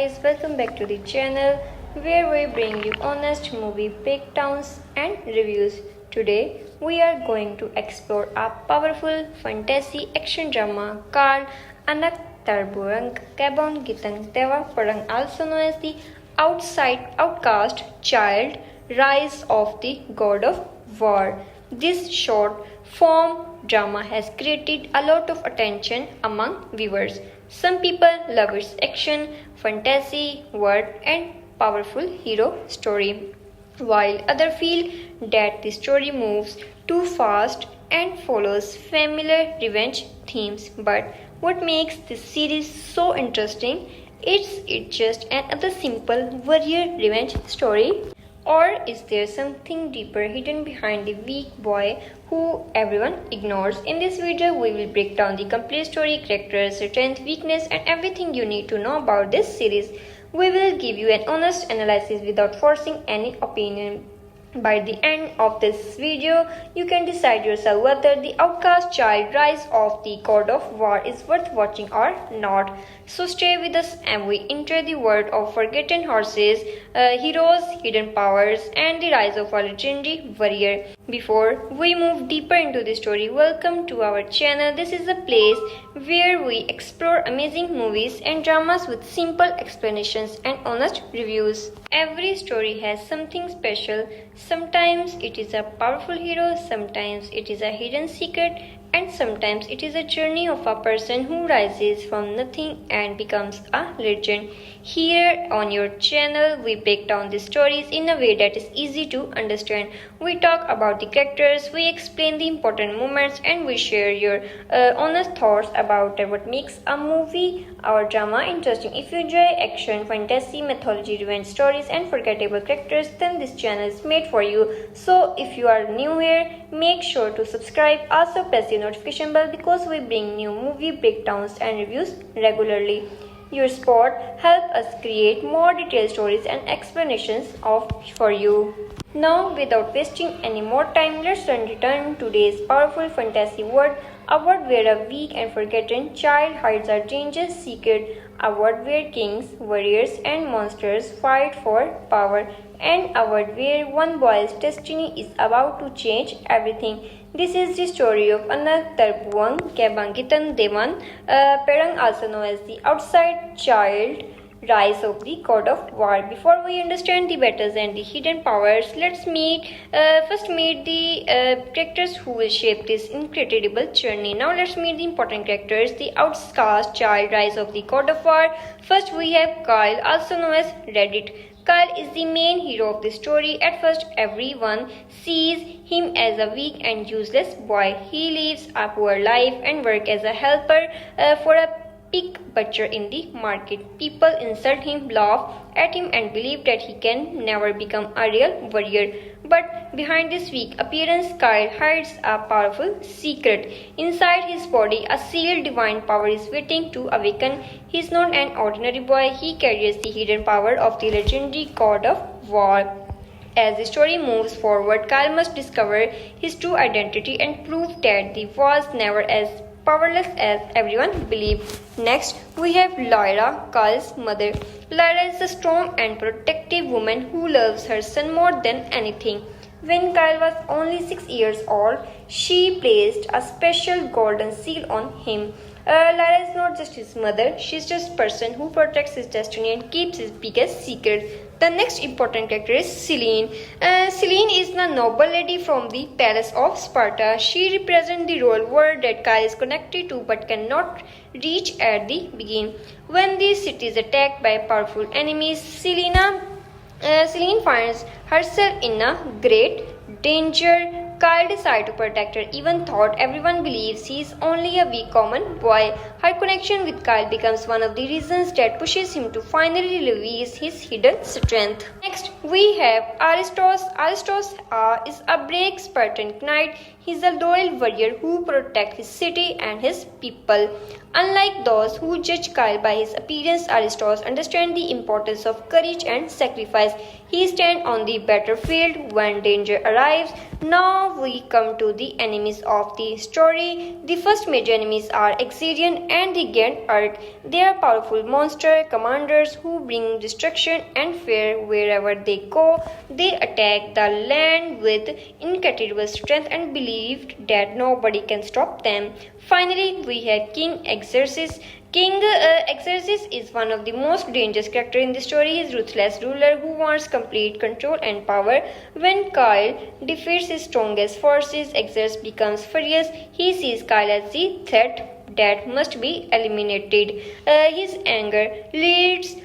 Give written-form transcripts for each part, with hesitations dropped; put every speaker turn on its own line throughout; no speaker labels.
guys, welcome back to the channel where we bring you honest movie breakdowns and reviews. Today we are going to explore a powerful fantasy action drama called Anak Tarburang Kabon Gitang Dewa Parang, also known as the Outcast Child Rise of the God of War. This short form drama has created a lot of attention among viewers. Some people love its action, fantasy, world, and powerful hero story, while others feel that the story moves too fast and follows familiar revenge themes. But what makes this series so interesting is it just another simple warrior revenge story? Or is there something deeper hidden behind the weak boy who everyone ignores? In this video, we will break down the complete story, characters, strength, weakness, and everything you need to know about this series. We will give you an honest analysis without forcing any opinion. By the end of this video, you can decide yourself whether the Outcast Child Rise of the God of War is worth watching or not. So stay with us and we enter the world of forgotten horses, heroes, hidden powers, and the rise of a legendary warrior. Before we move deeper into the story, welcome to our channel. This is a place where we explore amazing movies and dramas with simple explanations and honest reviews. Every story has something special. Sometimes it is a powerful hero, sometimes it is a hidden secret, and sometimes it is a journey of a person who rises from nothing and becomes a legend. Here on your channel, we break down the stories in a way that is easy to understand. We talk about the characters, we explain the important moments, and we share your honest thoughts about what makes a movie or drama interesting. If you enjoy action, fantasy, mythology, revenge stories, and forgettable characters, then this channel is made for you. So if you are new here, make sure to subscribe. Also press the notification bell because we bring new movie breakdowns and reviews regularly. Your support helps us create more detailed stories and explanations for you. Now, without wasting any more time, let's return to today's powerful fantasy world, a world where a weak and forgotten child hides a dangerous secret, a world where kings, warriors, and monsters fight for power, and a world where one boy's destiny is about to change everything. This is the story of Anak Tarbuang Kebangkitan Dewan Perang, also known as the Outside Child Rise of the God of War. Before we understand the battles and the hidden powers, let's first meet the characters who will shape this incredible journey. Now let's meet the important characters. The Outcast Child Rise of the God of War. First we have Kyle, also known as Reddit. Kyle is the main hero of the story. At first, everyone sees him as a weak and useless boy. He lives a poor life and works as a helper for a pig butcher in the market. People insult him, laugh at him, and believe that he can never become a real warrior. But behind this weak appearance, Kyle hides a powerful secret. Inside his body, a sealed divine power is waiting to awaken. He is not an ordinary boy. He carries the hidden power of the legendary God of War. As the story moves forward, Kyle must discover his true identity and prove that he was never as powerless as everyone believed. Next, we have Lyra, Kyle's mother. Lyra is a strong and protective woman who loves her son more than anything. When Kyle was only 6 years old, she placed a special golden seal on him. Lyra is not just his mother, she's just a person who protects his destiny and keeps his biggest secret. The next important character is Selene. Selene is the noble lady from the Palace of Sparta. She represents the royal world that Kyle is connected to but cannot reach at the beginning. When the city is attacked by powerful enemies, Selene finds herself in a great danger. Kyle decides to protect her even though everyone believes he is only a weak common boy. Her connection with Kyle becomes one of the reasons that pushes him to finally release his hidden strength. Next, we have Aristos. Aristos is a brave Spartan knight. He is a loyal warrior who protects his city and his people. Unlike those who judge Kyle by his appearance, Aristos understands the importance of courage and sacrifice. he stands on the battlefield when danger arrives. Now we come to the enemies of the story. The first major enemies are Exidian and the Gant Earth. They are powerful monster commanders who bring destruction and fear wherever they go. They attack the land with incredible strength and believed that nobody can stop them. Finally, we have King Xerxes. King Xerxes is one of the most dangerous characters in the story. He is a ruthless ruler who wants complete control and power. When Kyle defeats his strongest forces, Xerxes becomes furious. He sees Kyle as the threat that must be eliminated. His anger leads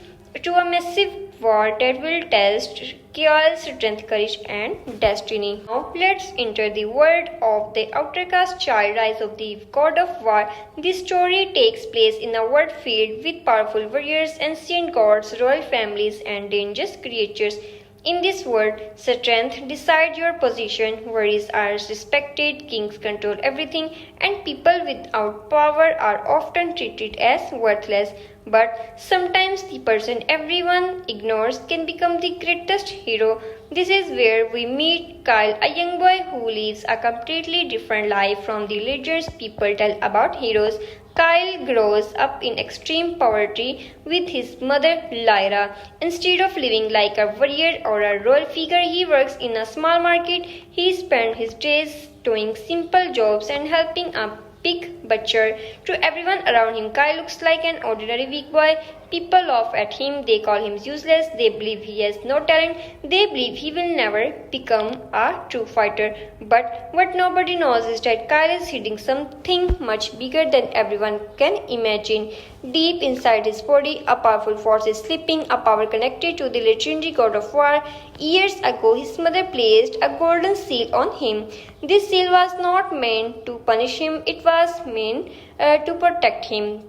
to a massive war that will test Kyle's strength, courage, and destiny. Now let's enter the world of the Outcast Child, Rise of the God of War. This story takes place in a world filled with powerful warriors, ancient gods, royal families, and dangerous creatures. In this world, strength decides your position, warriors are respected, kings control everything, and people without power are often treated as worthless. But sometimes the person everyone ignores can become the greatest hero. This is where we meet Kyle, a young boy who lives a completely different life from the legends people tell about heroes. Kyle grows up in extreme poverty with his mother Lyra. Instead of living like a warrior or a royal figure, he works in a small market. He spends his days doing simple jobs and helping a pig butcher. To everyone around him, Kyle looks like an ordinary weak boy. People laugh at him, they call him useless, they believe he has no talent, they believe he will never become a true fighter. But what nobody knows is that Kyle is hiding something much bigger than everyone can imagine. Deep inside his body, a powerful force is sleeping, a power connected to the legendary god of war. Years ago, his mother placed a golden seal on him. This seal was not meant to punish him, it was meant to protect him.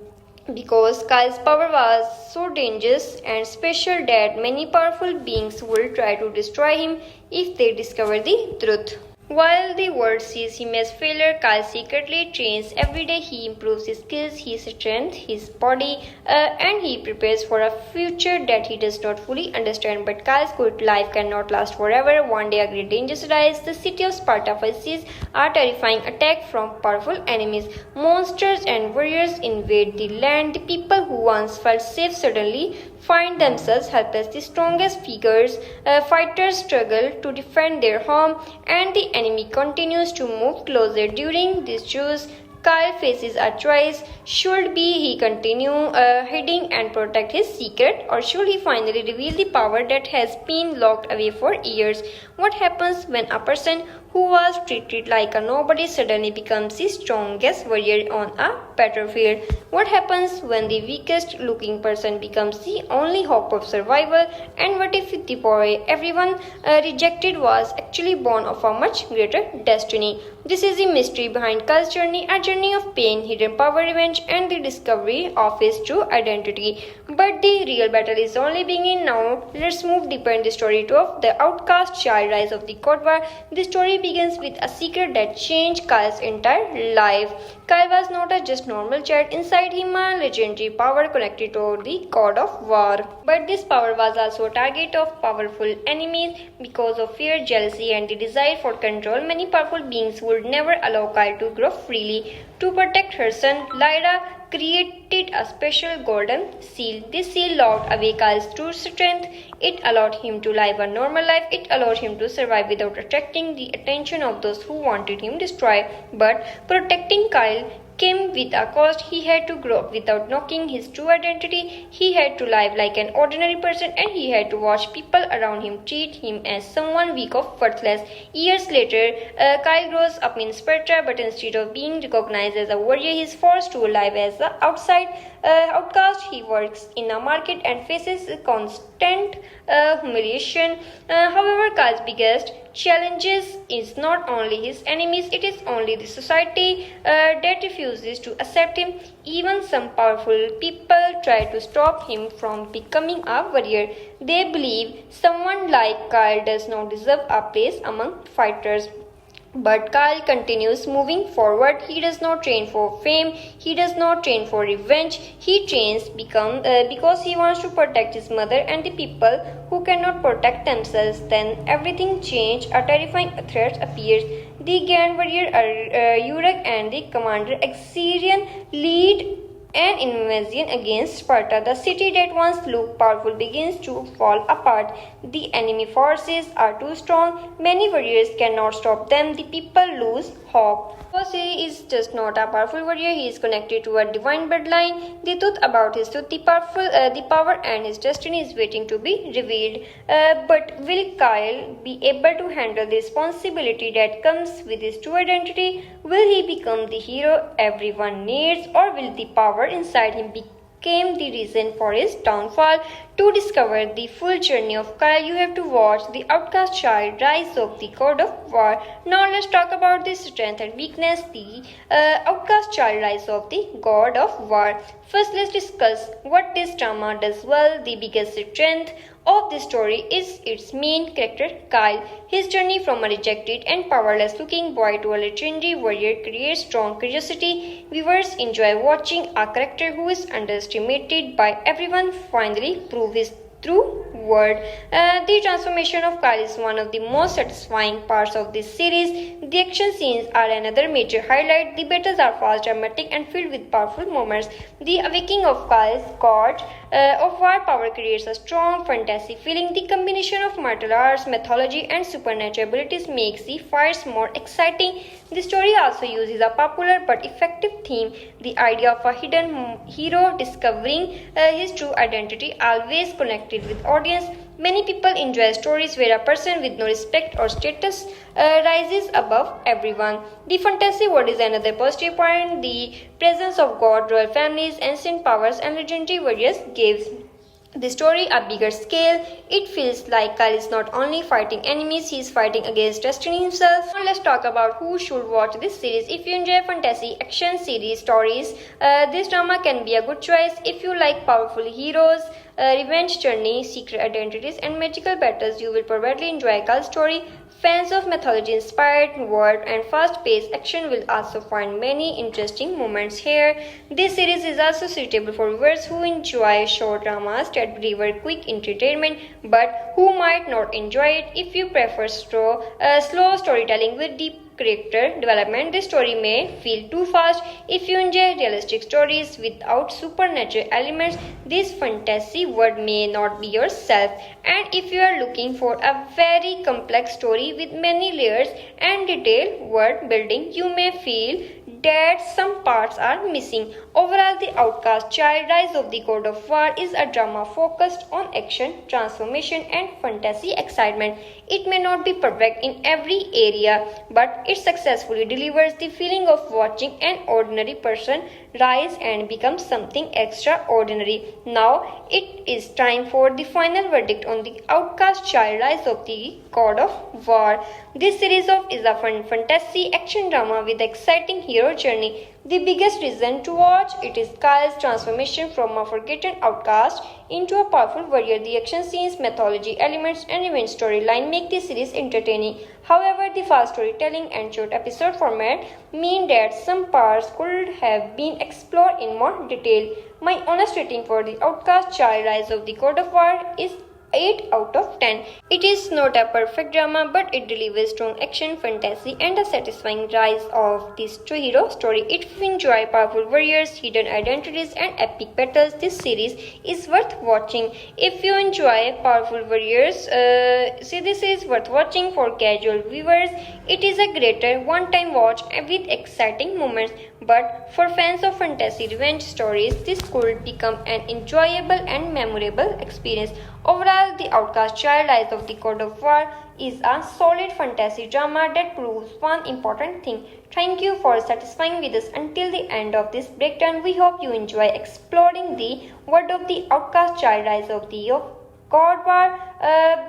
Because Kyle's power was so dangerous and special that many powerful beings would try to destroy him if they discover the truth. While the world sees him as failure, Kyle secretly trains every day. He improves his skills, his strength, his body, and he prepares for a future that he does not fully understand. But Kyle's good life cannot last forever. One day, a great danger arises. The city of Sparta faces a terrifying attack from powerful enemies. Monsters and warriors invade the land. The people who once felt safe suddenly find themselves helpless. The strongest fighters struggle to defend their home, and the enemy continues to move closer. During this choice, Kyle faces a choice. Should he continue hiding and protect his secret, or should he finally reveal the power that has been locked away for years? What happens when a person who was treated like a nobody suddenly becomes the strongest warrior on a battlefield? What happens when the weakest looking person becomes the only hope of survival? And what if the boy everyone rejected was actually born of a much greater destiny? This is the mystery behind Kyle's journey, a journey of pain, hidden power, revenge, and the discovery of his true identity. But the real battle is only beginning now. Let's move deeper in the story of the outcast child, Rise of the God War. The story begins with a secret that changed Kyle's entire life. Kyle was not a just normal child. Inside him, a legendary power connected to the god of war. But this power was also a target of powerful enemies. Because of fear, jealousy, and the desire for control, many powerful beings would never allow Kyle to grow freely. To protect her son, Lyra created a special golden seal. This seal locked away Kyle's true strength. It allowed him to live a normal life. It allowed him to survive without attracting the attention of those who wanted him destroyed. But protecting Kyle came with a cost. He had to grow up without knowing his true identity. He had to live like an ordinary person, and he had to watch people around him treat him as someone weak or worthless. Years later, Kyle grows up in Sparta, but instead of being recognized as a warrior, he is forced to live as an outcast. He works in a market and faces constant humiliation. However, Kyle's biggest challenges is not only his enemies, it is only the society that refuses to accept him. Even some powerful people try to stop him from becoming a warrior. They believe someone like Kyle does not deserve a place among fighters. But Kyle continues moving forward. He does not train for fame. He does not train for revenge. He trains because he wants to protect his mother and the people who cannot protect themselves. Then everything changes. A terrifying threat appears. The Grand Warrior Uruk and the Commander Exerion lead an invasion against Sparta. The city that once looked powerful begins to fall apart. The enemy forces are too strong. Many warriors cannot stop them. The people lose hope. He is just not a powerful warrior. He is connected to a divine bloodline. The truth about his truth, the power and his destiny is waiting to be revealed. But will Kyle be able to handle the responsibility that comes with his true identity? Will he become the hero everyone needs, or will the power inside him become the reason for his downfall? To discover the full journey of Kyle, you have to watch The Outcast Child Rise of the God of War. Now let's talk about the strength and weakness. The Outcast Child Rise of the God of War. First, let's discuss what this drama does well. The biggest strength of this story is its main character, Kyle. His journey from a rejected and powerless looking boy to a legendary warrior creates strong curiosity. Viewers enjoy watching a character who is underestimated by everyone finally prove his true worth. The transformation of Kyle is one of the most satisfying parts of this series. The action scenes are another major highlight. The battles are fast, dramatic, and filled with powerful moments. The awakening of Kyle's god of war power creates a strong fantasy feeling. The combination of martial arts, mythology, and supernatural abilities makes the fights more exciting. The story also uses a popular but effective theme, the idea of a hidden hero discovering his true identity, always connected with audience. Many people enjoy stories where a person with no respect or status rises above everyone. The fantasy world is another positive point. The presence of god, royal families, ancient powers, and legendary warriors gives the story a bigger scale. It feels like Kyle is not only fighting enemies, he is fighting against destiny himself. Now let's talk about who should watch this series. If you enjoy fantasy action series stories, this drama can be a good choice. If you like powerful heroes, revenge journey, secret identities, and magical battles, you will probably enjoy Kyle's story. Fans of mythology-inspired world and fast-paced action will also find many interesting moments here. This series is also suitable for viewers who enjoy short dramas that deliver quick entertainment but who might not enjoy it. If you prefer slow storytelling with deep character development, this story may feel too fast. If you enjoy realistic stories without supernatural elements, this fantasy world may not be yourself. And if you are looking for a very complex story with many layers and detailed world building, you may feel that some parts are missing. Overall, The Outcast Child Rise of the God of War is a drama focused on action, transformation, and fantasy excitement. It may not be perfect in every area, but it successfully delivers the feeling of watching an ordinary person rise and become something extraordinary. Now, it is time for the final verdict on The Outcast Child Rise of the God of War. This series is a fun fantasy action drama with exciting hero journey. The biggest reason to watch it is Kyle's transformation from a forgotten outcast into a powerful warrior. The action scenes, mythology elements, and event storyline make the series entertaining. However, the fast storytelling and short episode format mean that some parts could have been explored in more detail. My honest rating for The Outcast Child Rise of the God of War is 8 out of 10. It is not a perfect drama, but it delivers strong action, fantasy, and a satisfying rise of this true hero story. If you enjoy powerful warriors, hidden identities, and epic battles, this series is worth watching. If you enjoy powerful warriors, this is worth watching for casual viewers. It is a greater one-time watch with exciting moments. But for fans of fantasy revenge stories, this could become an enjoyable and memorable experience. Overall, The Outcast Child Rise of the God of War is a solid fantasy drama that proves one important thing. Thank you for satisfying with us until the end of this breakdown. We hope you enjoy exploring the world of The Outcast Child Rise of the God War.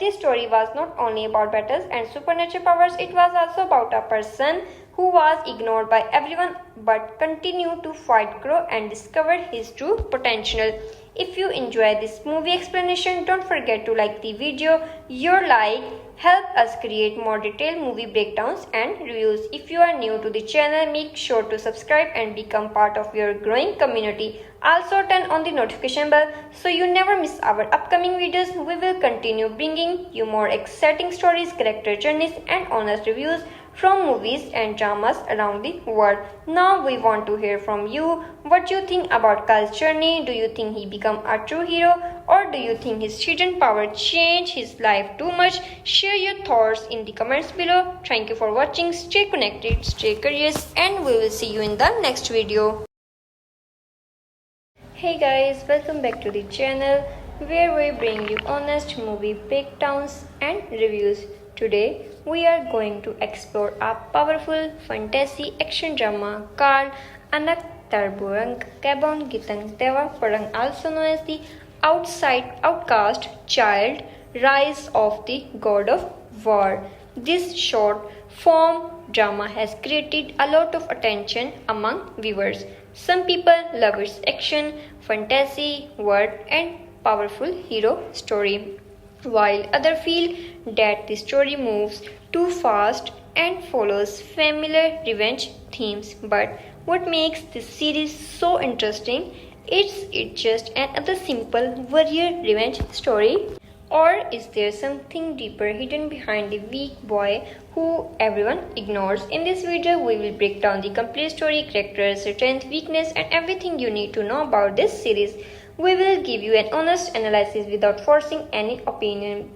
This story was not only about battles and supernatural powers, it was also about a person who was ignored by everyone but continued to fight, grow, and discover his true potential. If you enjoy this movie explanation, don't forget to like the video. Your like help us create more detailed movie breakdowns and reviews. If you are new to the channel, make sure to subscribe and become part of your growing community. Also turn on the notification bell so you never miss our upcoming videos. We will continue bringing you more exciting stories, character journeys and honest reviews from movies and dramas around the world. Now we want to hear from you. What do you think about Kyle's journey? Do you think he become a true hero, or do you think his hidden power changed his life too much? Share your thoughts in the comments below. Thank you for watching. Stay connected, stay curious, and we will see you in the next video. Hey guys, welcome back to the channel where we bring you honest movie breakdowns and reviews. Today we are going to explore a powerful fantasy action drama called Anak Terburang Kebon Gitang Dewa Perang, also known as the Outcast Child Rise of the God of War. This short form drama has created a lot of attention among viewers. Some people love its action, fantasy, world and powerful hero story, while others feel that the story moves too fast and follows familiar revenge themes. But what makes this series so interesting is it just another simple warrior revenge story? Or is there something deeper hidden behind the weak boy who everyone ignores? In this video, we will break down the complete story, characters, strength, weakness, and everything you need to know about this series. We will give you an honest analysis without forcing any opinion.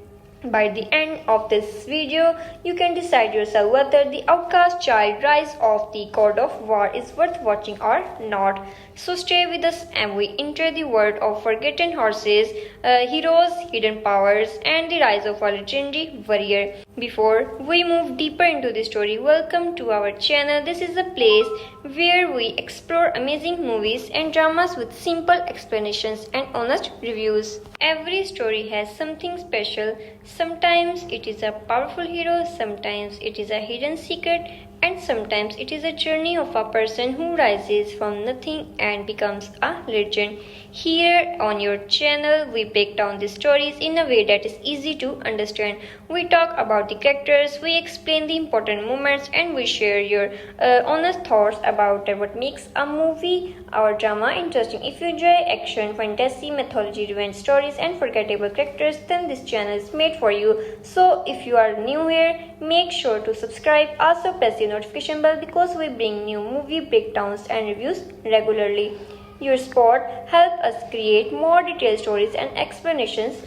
By the end of this video, you can decide yourself whether the Outcast Child Rise of the God of War is worth watching or not. So stay with us and we enter the world of forgotten horses, heroes, hidden powers, and the rise of a legendary warrior. Before we move deeper into the story, welcome to our channel. This is a place where we explore amazing movies and dramas with simple explanations and honest reviews. Every story has something special. Sometimes it is a powerful hero, sometimes it is a hidden secret, and sometimes it is a journey of a person who rises from nothing and becomes a legend. Here on your channel, we break down the stories in a way that is easy to understand. We talk about the characters, we explain the important moments, and we share your honest thoughts about what makes a movie or drama interesting. If you enjoy action, fantasy, mythology, revenge stories, and forgettable characters, then this channel is made for you. So if you are new here, make sure to subscribe. Also press the notification bell because we bring new movie breakdowns and reviews regularly. Your support helps us create more detailed stories and explanations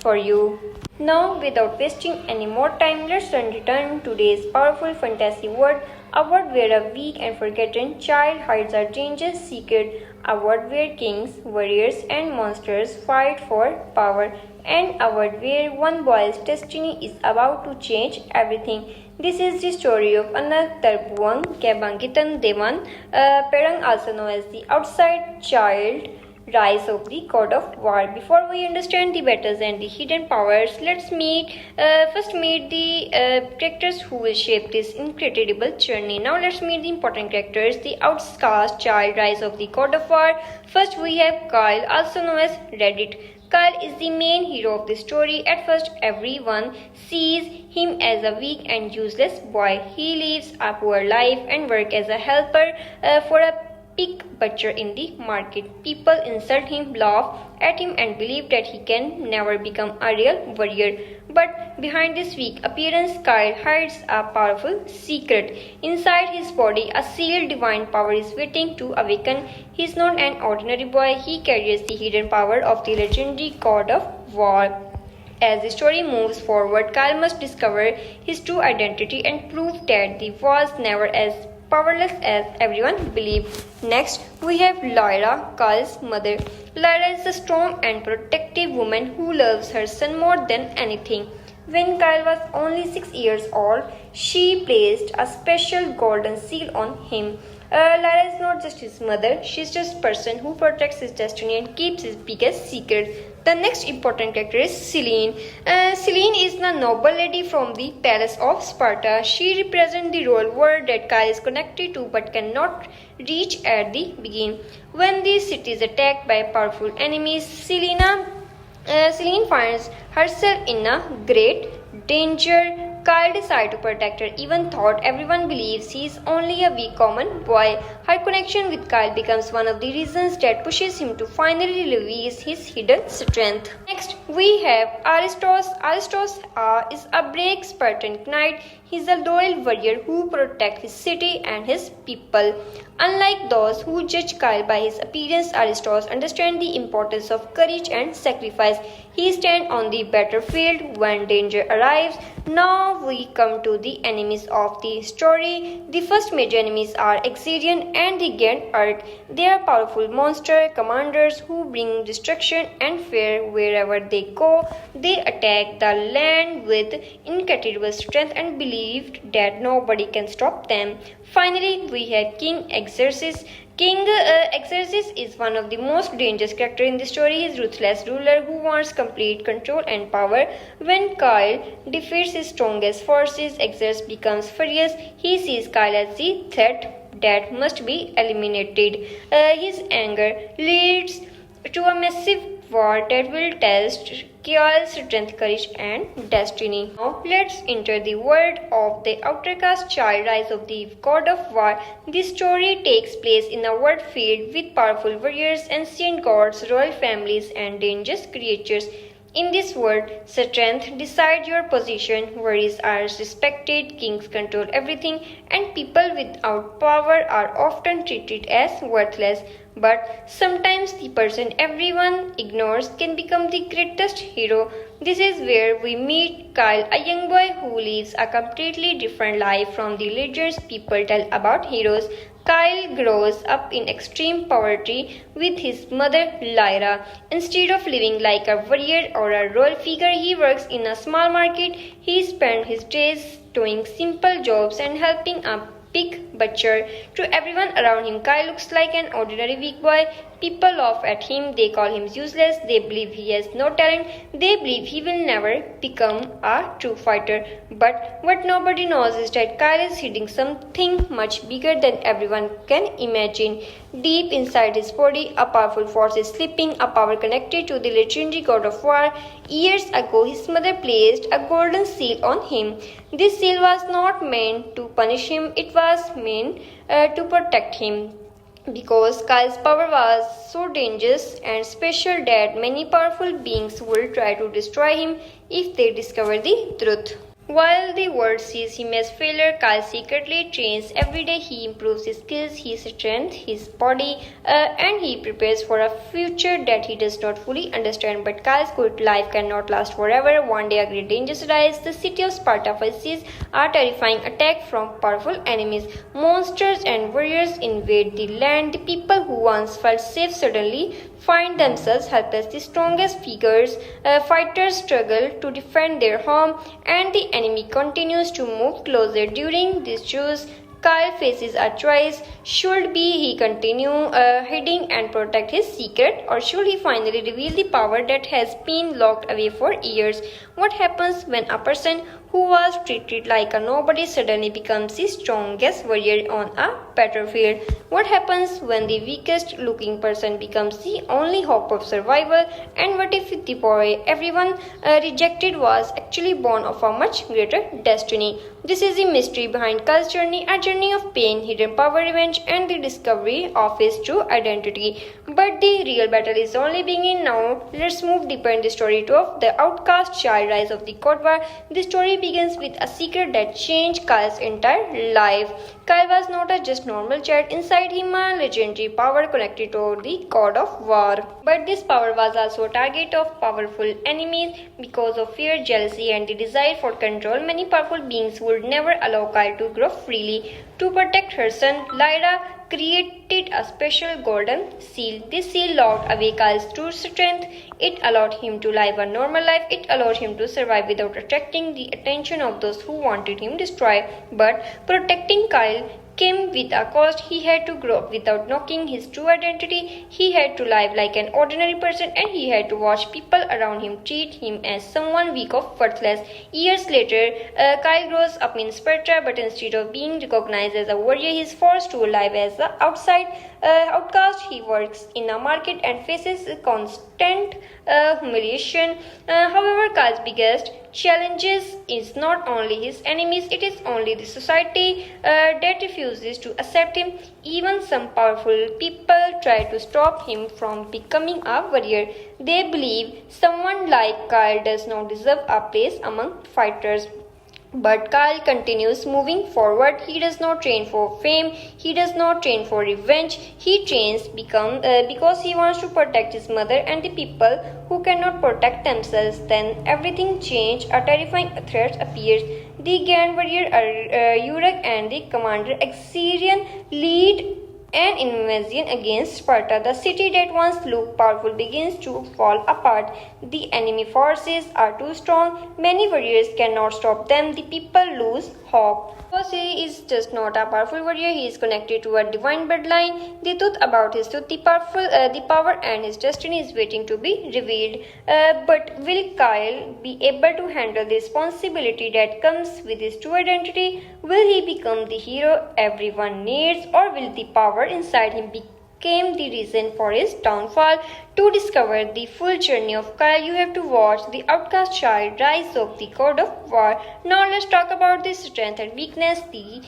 for you. Now, without wasting any more time, let's return to today's powerful fantasy world, a world where a weak and forgotten child hides a dangerous secret, a world where kings, warriors, and monsters fight for power, and a world where one boy's destiny is about to change everything. This is the story of Anak Terbuang Kebangkitan Dewan Perang, also known as the Outside Child Rise of the God of War. Before we understand the battles and the hidden powers, let's first meet the characters who will shape this incredible journey. Now let's meet the important characters. The Outcast Child Rise of the God of War. First we have Kyle, also known as Reddit. Kyle is the main hero of the story. At first, everyone sees him as a weak and useless boy. He lives a poor life and works as a helper for a pig butcher in the market. People insult him, laugh at him, and believe that he can never become a real warrior. But behind this weak appearance, Kyle hides a powerful secret. Inside his body, a sealed divine power is waiting to awaken. He is not an ordinary boy. He carries the hidden power of the legendary God of War. As the story moves forward, Kyle must discover his true identity and prove that he was never as powerless as everyone believed. Next, we have Lyra, Kyle's mother. Lyra is a strong and protective woman who loves her son more than anything. When Kyle was only 6 years old, she placed a special golden seal on him. Lyra is not just his mother, she's just a person who protects his destiny and keeps his biggest secret. The next important character is Selene. Selene is the noble lady from the Palace of Sparta. She represents the royal world that Kyle is connected to but cannot reach at the beginning. When the city is attacked by powerful enemies, Selene finds herself in a great danger. Kyle decides to protect her, even though everyone believes he is only a weak common boy. Her connection with Kyle becomes one of the reasons that pushes him to finally release his hidden strength. Next, we have Aristos. Aristos is a brave Spartan knight. He is a loyal warrior who protects his city and his people. Unlike those who judge Kyle by his appearance, Aristos understands the importance of courage and sacrifice. He stands on the battlefield when danger arrives. Now we come to the enemies of the story. The first major enemies are Exerion and the Grand Earth. They are powerful monster commanders who bring destruction and fear wherever they go. They attack the land with incredible strength and believed that nobody can stop them. Finally, we have King Xerxes. King Xerxes is one of the most dangerous characters in the story. He is a ruthless ruler who wants complete control and power. When Kyle defeats his strongest forces, Xerxes becomes furious. He sees Kyle as the threat that must be eliminated. His anger leads to a massive war that will test Kyle's strength, courage, and destiny. Now let's enter the world of the Outcast Child, Rise of the God of War. This story takes place in a world filled with powerful warriors, ancient gods, royal families, and dangerous creatures. In this world, strength decides your position, warriors are respected, kings control everything, and people without power are often treated as worthless. But sometimes the person everyone ignores can become the greatest hero. This is where we meet Kyle, a young boy who lives a completely different life from the legends people tell about heroes. Kyle grows up in extreme poverty with his mother Lyra. Instead of living like a warrior or a royal figure, he works in a small market. He spends his days doing simple jobs and helping a pig butcher. To everyone around him, Kyle looks like an ordinary weak boy. People laugh at him, they call him useless, they believe he has no talent, they believe he will never become a true fighter. But what nobody knows is that Kyle is hiding something much bigger than everyone can imagine. Deep inside his body, a powerful force is sleeping, a power connected to the legendary God of War. Years ago, his mother placed a golden seal on him. This seal was not meant to punish him, it was meant to protect him. Because Kyle's power was so dangerous and special that many powerful beings would try to destroy him if they discover the truth. While the world sees him as failure, Kyle secretly trains every day. He improves his skills, his strength, his body, and he prepares for a future that he does not fully understand. But Kyle's good life cannot last forever. One day a great danger arises. The city of Sparta faces a terrifying attack from powerful enemies. Monsters and warriors invade the land. The people who once felt safe suddenly find themselves helpless. The strongest fighters struggle to defend their home, and the enemy continues to move closer. During this choice, Kyle faces a choice. Should he continue hiding and protect his secret, or should he finally reveal the power that has been locked away for years? What happens when a person who was treated like a nobody suddenly becomes the strongest warrior on a battlefield? What happens when the weakest looking person becomes the only hope of survival? And what if the boy everyone rejected was actually born of a much greater destiny? This is the mystery behind Kyle's journey, a journey of pain, hidden power, revenge, and the discovery of his true identity. But the real battle is only beginning now. Let's move deeper in the story of the Outcast Child, Rise of the God War. The story begins with a secret that changed Kyle's entire life. Kyle was not a just normal child. Inside him a legendary power connected to the God of War. But this power was also a target of powerful enemies. Because of fear, jealousy, and the desire for control, many powerful beings would never allow Kyle to grow freely. To protect her son, Lyra created a special golden seal. This seal locked away Kyle's true strength. It allowed him to live a normal life. It allowed him to survive without attracting the attention of those who wanted him destroyed. But protecting Kyle came with a cost. He had to grow up without knowing his true identity. He had to live like an ordinary person, and he had to watch people around him treat him as someone weak or worthless. Years later, Kyle grows up in Sparta, but instead of being recognized as a warrior, he is forced to live as an outcast. He works in a market and faces constant humiliation. However, Kyle's biggest challenges is not only his enemies, it is only the society that refuses to accept him. Even some powerful people try to stop him from becoming a warrior. They believe someone like Kyle does not deserve a place among fighters. But Kyle continues moving forward. He does not train for fame. He does not train for revenge. He trains because he wants to protect his mother and the people who cannot protect themselves. Then everything changes. A terrifying threat appears. The Grand Warrior Uruk and the Commander Exerion lead an invasion against Sparta. The city that once looked powerful begins to fall apart. The enemy forces are too strong. Many warriors cannot stop them. The people lose hope. Because he is just not a powerful warrior, he is connected to a divine bloodline. The truth about his truth, the power and his destiny is waiting to be revealed. But will Kyle be able to handle the responsibility that comes with his true identity? Will he become the hero everyone needs, or will the power inside him become the reason for his downfall? To discover the full journey of Kyle, you have to watch The Outcast Child Rise of the God of War. Now let's talk about the strength and weakness. The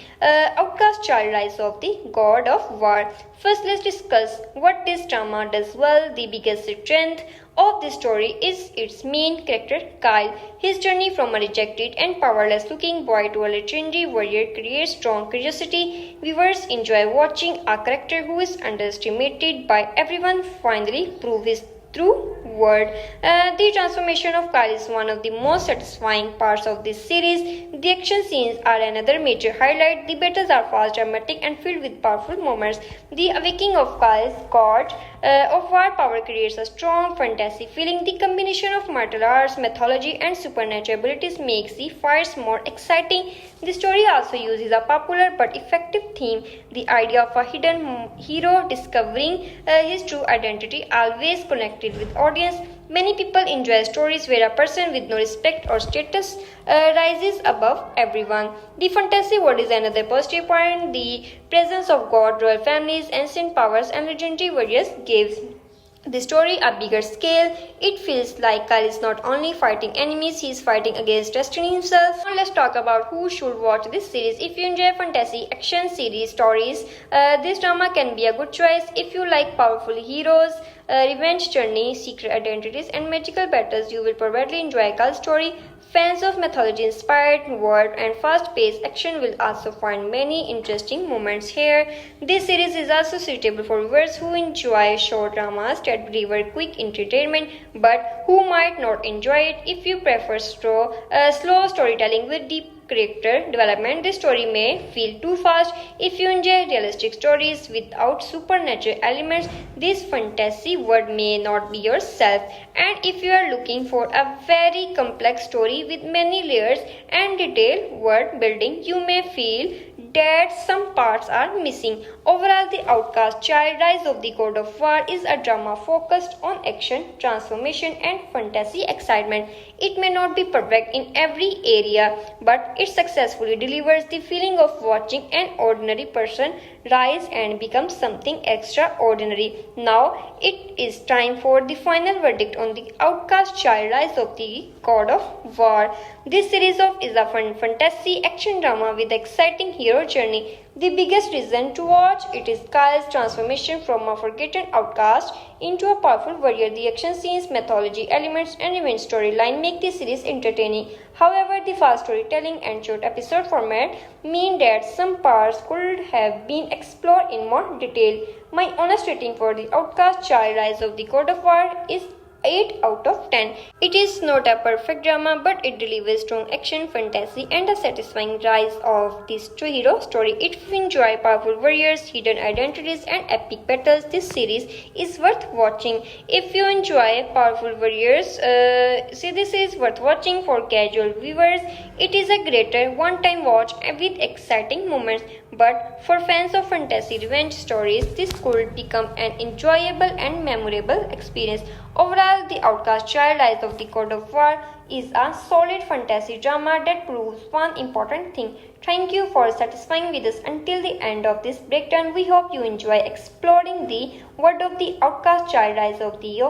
Outcast Child Rise of the God of War. First, let's discuss what this drama does well. The biggest strength of this story is its main character, Kyle. His journey from a rejected and powerless looking boy to a legendary warrior creates strong curiosity. Viewers enjoy watching a character who is underestimated by everyone finally prove his true worth. The transformation of Kyle is one of the most satisfying parts of this series. The action scenes are another major highlight. The battles are fast, dramatic, and filled with powerful moments. The awakening of Kyle's god of war power creates a strong fantasy feeling. The combination of martial arts, mythology, and supernatural abilities makes the fights more exciting. The story also uses a popular but effective theme, the idea of a hidden hero discovering his true identity, always connected with audience. Many people enjoy stories where a person with no respect or status rises above everyone. The fantasy world is another positive point. The presence of god, royal families, ancient powers, and legendary warriors gives the story a bigger scale. It feels like Kyle is not only fighting enemies, he is fighting against destiny himself. Now let's talk about who should watch this series. If you enjoy fantasy action series stories, this drama can be a good choice. If you like powerful heroes, revenge journey, secret identities, and magical battles, you will probably enjoy Kyle's story. Fans of mythology-inspired world and fast-paced action will also find many interesting moments here. This series is also suitable for viewers who enjoy short dramas that deliver quick entertainment, but who might not enjoy it. If you prefer slow storytelling with deep character development, this story may feel too fast. If you enjoy realistic stories without supernatural elements, this fantasy world may not be yourself. And if you are looking for a very complex story with many layers and detailed world building, you may feel that some parts are missing. Overall, The Outcast Child Rise of the God of War is a drama focused on action, transformation, and fantasy excitement. It may not be perfect in every area, but it successfully delivers the feeling of watching an ordinary person rise and become something extraordinary. Now it is time for the final verdict on The Outcast Child Rise of the God of War. This series is a fun fantasy action drama with exciting hero journey. The biggest reason to watch it is Kyle's transformation from a forgotten outcast into a powerful warrior. The action scenes, mythology elements, and event storyline make the series entertaining. However, the fast storytelling and short episode format mean that some parts could have been explored in more detail. My honest rating for The Outcast Child Rise of the God of War is 8 out of 10. It is not a perfect drama, but it delivers strong action, fantasy, and a satisfying rise of this true hero story. If you enjoy powerful warriors, hidden identities, and epic battles, this series is worth watching. If you enjoy powerful warriors, this is worth watching for casual viewers. It is a greater one-time watch with exciting moments. But for fans of fantasy revenge stories, this could become an enjoyable and memorable experience. Overall, The Outcast Child Rise of the God of War is a solid fantasy drama that proves one important thing. Thank you for satisfying with us until the end of this breakdown. We hope you enjoy exploring the world of The Outcast Child Rise of the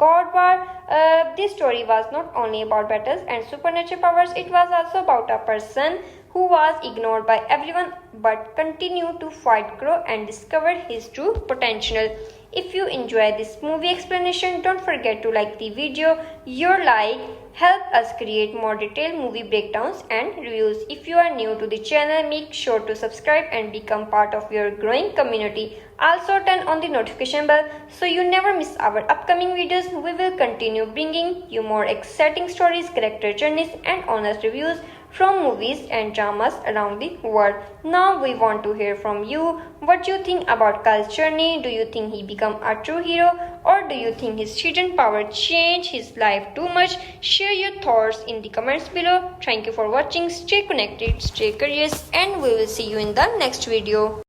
God War. This story was not only about battles and supernatural powers, it was also about a person who was ignored by everyone but continued to fight, grow, and discover his true potential. If you enjoy this movie explanation, don't forget to like the video. Your like help us create more detailed movie breakdowns and reviews. If you are new to the channel, make sure to subscribe and become part of your growing community. Also turn on the notification bell so you never miss our upcoming videos. We will continue bringing you more exciting stories, character journeys, and honest reviews from movies and dramas around the world. Now we want to hear from you. What do you think about Kyle's journey? Do you think he become a true hero, or do you think his hidden power changed his life too much? Share your thoughts in the comments below. Thank you for watching. Stay connected, stay curious, and we will see you in the next video.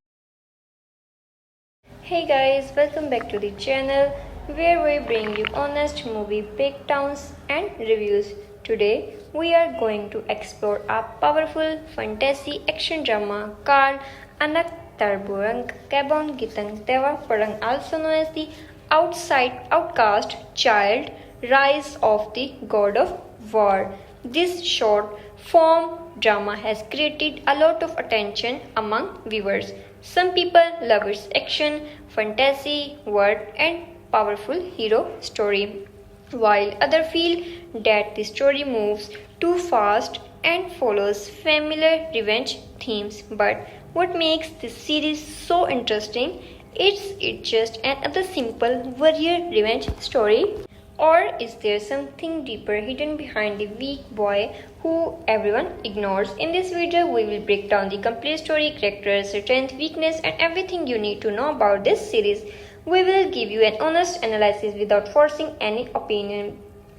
Hey guys, welcome back to the channel where we bring you honest movie breakdowns and reviews. Today we are going to explore a powerful fantasy action drama called Anak Terbuang Kebon Gitang Tewa Perang, also known as the Outcast Child Rise of the God of War. This short form drama has created a lot of attention among viewers. Some people love its action, fantasy, world, and powerful hero story, while others feel that the story moves too fast and follows familiar revenge themes. But what makes this series so interesting is it just another simple warrior revenge story? Or is there something deeper hidden behind the weak boy who everyone ignores? In this video, we will break down the complete story, characters, strength, weakness, and everything you need to know about this series. We will give you an honest analysis without forcing any opinion.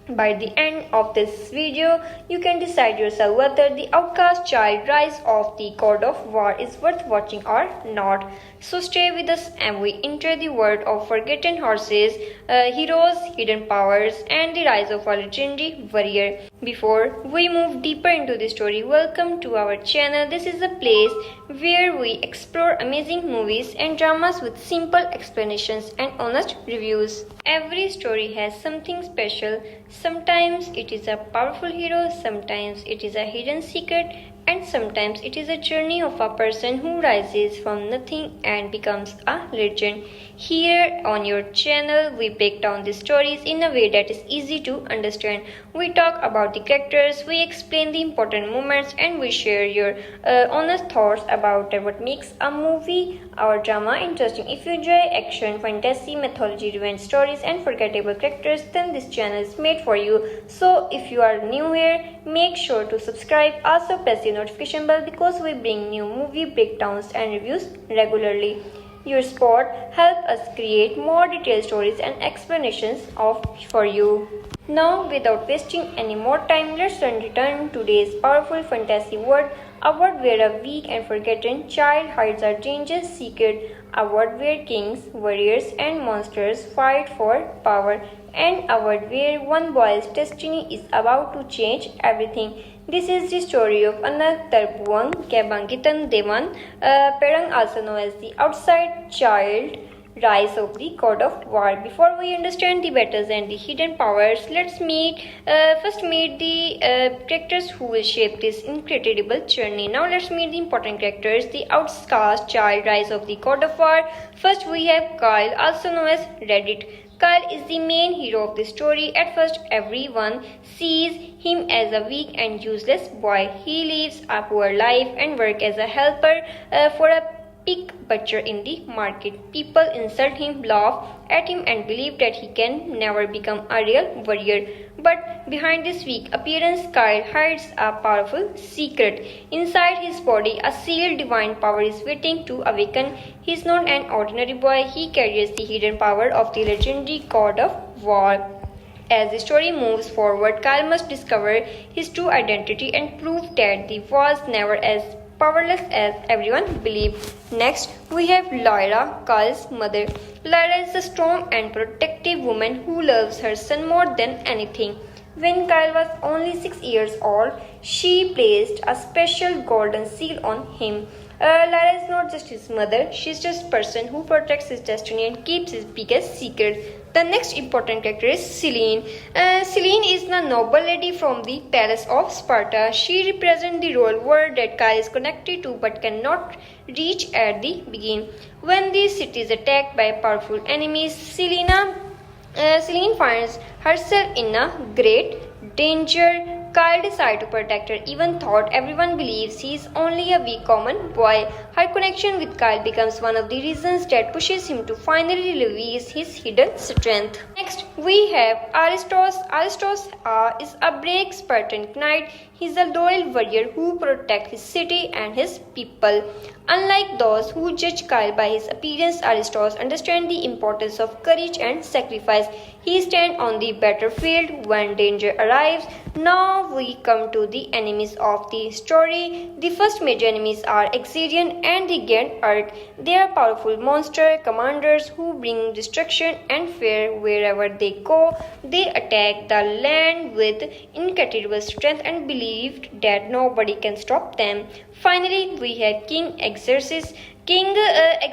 By the end of this video, you can decide yourself whether the Outcast Child Rise of the God of War is worth watching or not. So stay with us and we enter the world of forgotten horses, heroes, hidden powers, and the rise of a legendary warrior. Before we move deeper into the story, welcome to our channel. This is a place where we explore amazing movies and dramas with simple explanations and honest reviews. Every story has something special. Sometimes it is a powerful hero, sometimes it is a hidden secret, and sometimes it is a journey of a person who rises from nothing and becomes a legend. Here on your channel, we break down the stories in a way that is easy to understand. We talk about the characters, we explain the important moments, and we share your honest thoughts about what makes a movie or drama interesting. If you enjoy action, fantasy, mythology, revenge stories, and forgettable characters, then this channel is made for you. So if you are new here, make sure to subscribe. Also press the notification bell because we bring new movie breakdowns and reviews regularly. Your support helps us create more detailed stories and explanations for you. Now, without wasting any more time, let's return to today's powerful fantasy world, a world where a weak and forgotten child hides a dangerous secret, a world where kings, warriors, and monsters fight for power, and a world where one boy's destiny is about to change everything. This is the story of Anak Terbuang Kebangkitan Dewan Perang, also known as the Outside Child Rise of the God of War. Before we understand the battles and the hidden powers, let's first meet the characters who will shape this incredible journey. Now let's meet the important characters. The Outcast Child Rise of the God of War. First we have Kyle, also known as Reddit. Kyle is the main hero of the story. At first, everyone sees him as a weak and useless boy. He lives a poor life and works as a helper for a pig butcher in the market. People insult him, laugh at him, and believe that he can never become a real warrior. But behind this weak appearance, Kyle hides a powerful secret. Inside his body, a sealed divine power is waiting to awaken. He is not an ordinary boy. He carries the hidden power of the legendary God of War. As the story moves forward, Kyle must discover his true identity and prove that he was never as powerless as everyone believed. Next, we have Lyra, Kyle's mother. Lyra is a strong and protective woman who loves her son more than anything. When Kyle was only 6 years old, she placed a special golden seal on him. Lyra is not just his mother, she's just a person who protects his destiny and keeps his biggest secret. The next important character is Selene. Selene is the noble lady from the palace of Sparta. She represents the royal world that Kyle is connected to but cannot reach at the beginning. When the city is attacked by powerful enemies, Selene finds herself in a great danger. Kyle decides to protect her, even though everyone believes he is only a weak common boy. Her connection with Kyle becomes one of the reasons that pushes him to finally release his hidden strength. Next, we have Aristos. Aristos is a brave Spartan knight. He is a loyal warrior who protects his city and his people. Unlike those who judge Kyle by his appearance, Aristos understands the importance of courage and sacrifice. He stands on the battlefield when danger arrives. Now we come to the enemies of the story. The first major enemies are Exerion and the Grand Arc. They are powerful monster commanders who bring destruction and fear wherever they go. They attack the land with incredible strength and believed that nobody can stop them. Finally, we have King Xerxes. King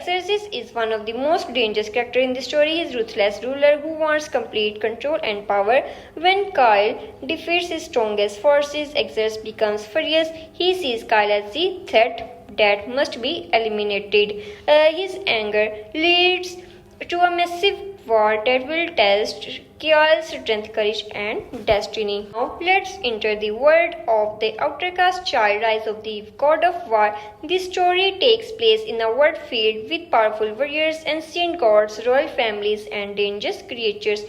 Xerxes is one of the most dangerous characters in the story. He is a ruthless ruler who wants complete control and power. When Kyle defeats his strongest forces, Xerxes becomes furious. He sees Kyle as the threat that must be eliminated. His anger leads to a massive war that will test Kyle's strength, courage, and destiny. Now let's enter the world of the Outcast Child, Rise of the God of War. This story takes place in a world filled with powerful warriors, ancient gods, royal families, and dangerous creatures.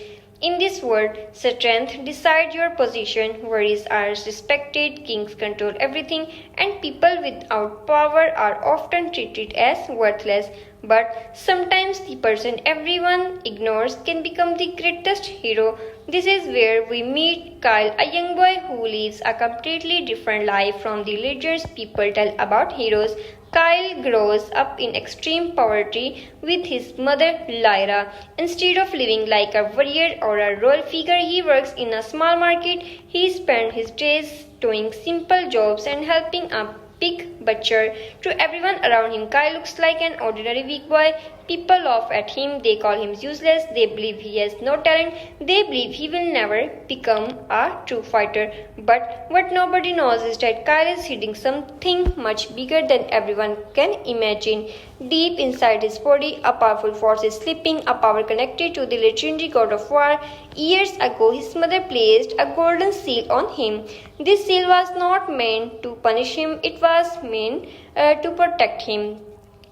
In this world, strength decides your position, warriors are respected, kings control everything, and people without power are often treated as worthless. But sometimes the person everyone ignores can become the greatest hero. This is where we meet Kyle, a young boy who lives a completely different life from the legends people tell about heroes. Kyle grows up in extreme poverty with his mother Lyra. Instead of living like a warrior or a royal figure, he works in a small market. He spends his days doing simple jobs and helping a pig butcher. To everyone around him, Kyle looks like an ordinary weak boy. People laugh at him, they call him useless, they believe he has no talent, they believe he will never become a true fighter. But what nobody knows is that Kyle is hiding something much bigger than everyone can imagine. Deep inside his body, a powerful force is sleeping, a power connected to the legendary god of war. Years ago, his mother placed a golden seal on him. This seal was not meant to punish him, it was meant to protect him.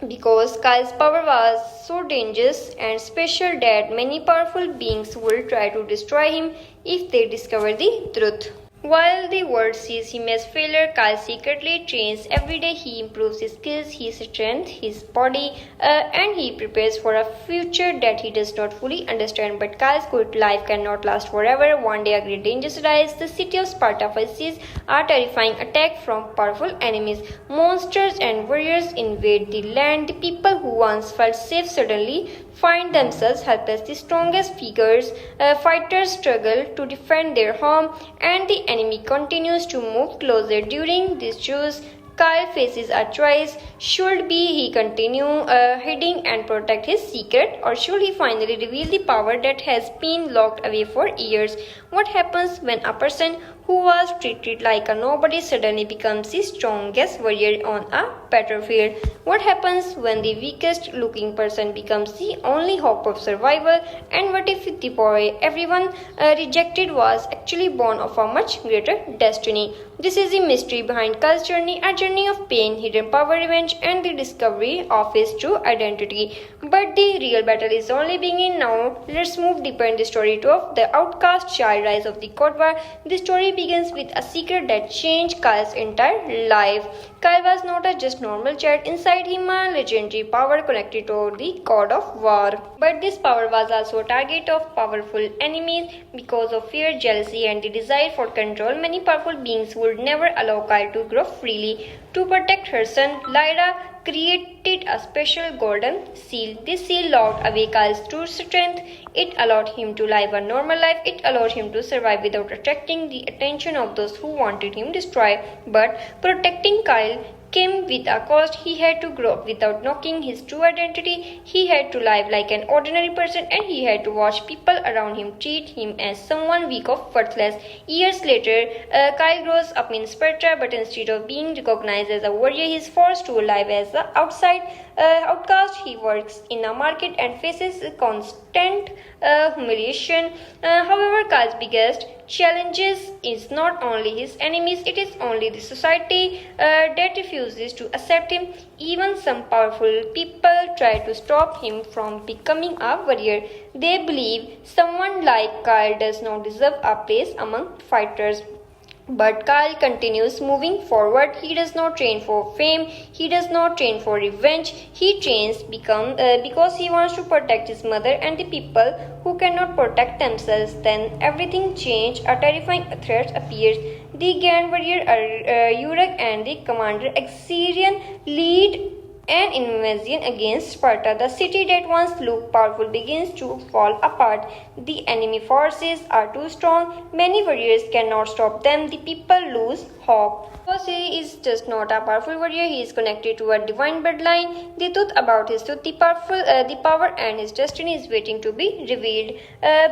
Because Kyle's power was so dangerous and special that many powerful beings would try to destroy him if they discover the truth. While the world sees him as failure, Kyle secretly trains every day. He improves his skills, his strength, his body, and he prepares for a future that he does not fully understand. But Kyle's good life cannot last forever. One day a great danger arises. The city of Sparta faces a terrifying attack from powerful enemies. Monsters and warriors invade the land. The people who once felt safe suddenly find themselves helpless. The strongest fighters struggle to defend their home, and the enemy continues to move closer. During this choice, Kyle faces a choice. Should he continue hiding and protect his secret, or should he finally reveal the power that has been locked away for years? What happens when a person who was treated like a nobody suddenly becomes the strongest warrior on a battlefield? What happens when the weakest looking person becomes the only hope of survival? And what if the boy everyone rejected was actually born of a much greater destiny? This is the mystery behind Kyle's journey, a journey of pain, hidden power, revenge, and the discovery of his true identity. But the real battle is only beginning now. Let's move deeper in the story of the Outcast Child, Rise of the God War. The story begins with a secret that changed Kyle's entire life. Kyle was not a just normal child. Inside him, a legendary power connected to the God of War. But this power was also a target of powerful enemies. Because of fear, jealousy, and the desire for control, many powerful beings would never allow Kyle to grow freely. To protect her son, Lyra created a special golden seal. This seal locked away Kyle's true strength. It allowed him to live a normal life. It allowed him to survive without attracting the attention of those who wanted him destroyed. But protecting Kyle came with a cost. He had to grow up without knowing his true identity. He had to live like an ordinary person, and he had to watch people around him treat him as someone weak or worthless. Years later, Kyle grows up in Sparta, but instead of being recognized as a warrior, he is forced to live as the outcast. He works in a market and faces constant humiliation. However, Kyle's biggest challenges is not only his enemies, it is only the society that refuses to accept him. Even some powerful people try to stop him from becoming a warrior. They believe someone like Kyle does not deserve a place among fighters. But Kyle continues moving forward. He does not train for fame. He does not train for revenge. He trains because he wants to protect his mother and the people who cannot protect themselves. Then everything changes. A terrifying threat appears. The Grand Warrior Uruk and the Commander Exerion lead an invasion against Sparta. The city that once looked powerful begins to fall apart. The enemy forces are too strong. Many warriors cannot stop them. The people lose hope. Because he is just not a powerful warrior, he is connected to a divine bloodline. The truth about his truth, the power and his destiny is waiting to be revealed.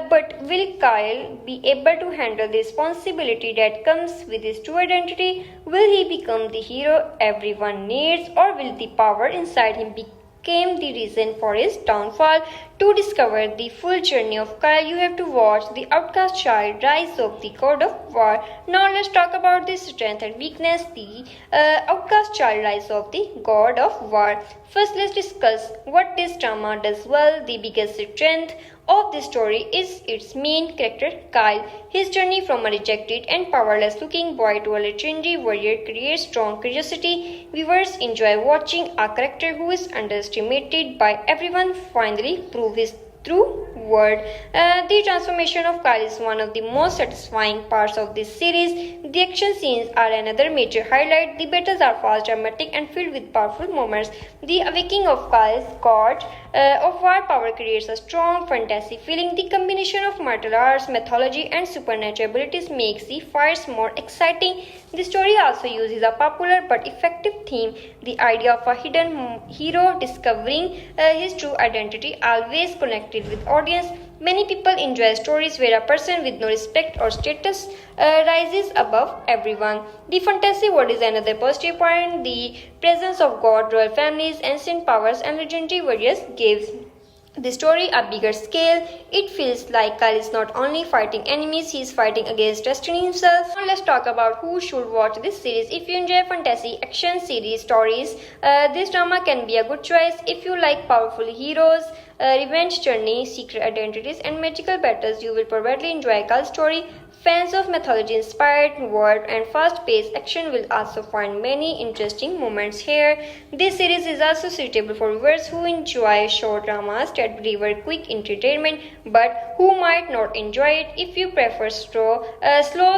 But will Kyle be able to handle the responsibility that comes with his true identity? Will he become the hero everyone needs, or will the power inside him became the reason for his downfall? To discover the full journey of Kyle, you have to watch The Outcast Child, Rise of the God of War. Now let's talk about the strength and weakness. The Outcast Child, Rise of the God of War. First, let's discuss what this drama does well. The biggest strength of this story is its main character, Kyle. His journey from a rejected and powerless looking boy to a legendary warrior creates strong curiosity. Viewers enjoy watching a character who is underestimated by everyone finally prove his true worth. The transformation of Kyle is one of the most satisfying parts of this series. The action scenes are another major highlight. The battles are fast, dramatic, and filled with powerful moments. The awakening of Kyle's god of war power creates a strong fantasy feeling. The combination of martial arts, mythology, and supernatural abilities makes the fights more exciting. The story also uses a popular but effective theme, the idea of a hidden hero discovering his true identity, always connected with audience. Many people enjoy stories where a person with no respect or status rises above everyone. The fantasy world is another positive point. The presence of god, royal families, ancient powers, and legendary warriors gives the story a bigger scale. It feels like Kyle is not only fighting enemies, he is fighting against destiny himself. Now let's talk about who should watch this series. If you enjoy fantasy action series stories, this drama can be a good choice. If you like powerful heroes, revenge journey, secret identities, and magical battles, you will probably enjoy Kyle's story. Fans of mythology-inspired world and fast-paced action will also find many interesting moments here. This series is also suitable for viewers who enjoy short dramas that deliver quick entertainment, but who might not enjoy it. If you prefer slow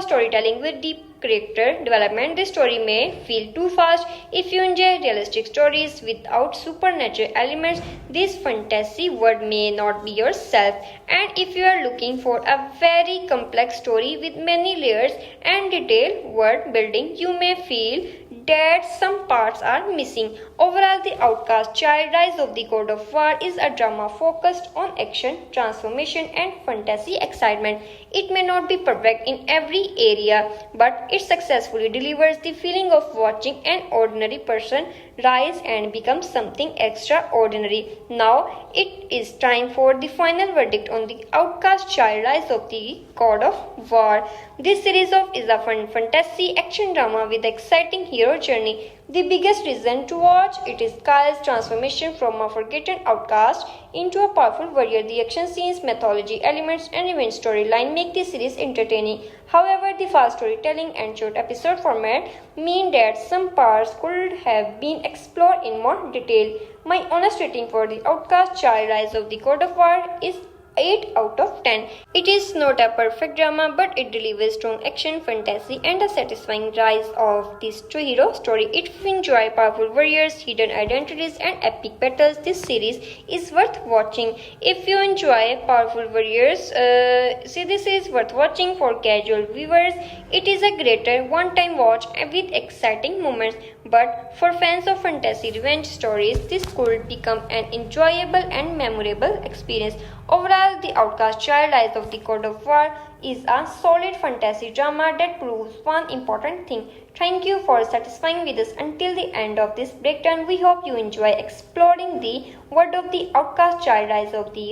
storytelling with deep character development, this story may feel too fast. If you enjoy realistic stories without supernatural elements, this fantasy world may not be yourself. And if you are looking for a very complex story with many layers and detailed world building, you may feel that some parts are missing. Overall, The Outcast Child, Rise of the God of War is a drama focused on action, transformation, and fantasy excitement. It may not be perfect in every area, but it successfully delivers the feeling of watching an ordinary person rise and become something extraordinary. Now it is time for the final verdict on The Outcast Child, Rise of the God of War. This series is a fun fantasy action drama with exciting hero journey. The biggest reason to watch it is Kyle's transformation from a forgotten outcast into a powerful warrior. The action scenes, mythology elements, and event storyline make the series entertaining. However, the fast storytelling and short episode format mean that some parts could have been explored in more detail. My honest rating for The Outcast Child, Rise of the God of War is 8 out of 10. It is not a perfect drama, but it delivers strong action, fantasy, and a satisfying rise of this true hero story. If you enjoy powerful warriors, hidden identities, and epic battles, this series is worth watching. If you enjoy powerful warriors, this is worth watching for casual viewers. It is a greater one-time watch with exciting moments. But for fans of fantasy revenge stories, this could become an enjoyable and memorable experience. Overall, The Outcast Child Rise of the God of War is a solid fantasy drama that proves one important thing. Thank you for satisfying with us until the end of this breakdown. We hope you enjoy exploring the world of The Outcast Child Rise of the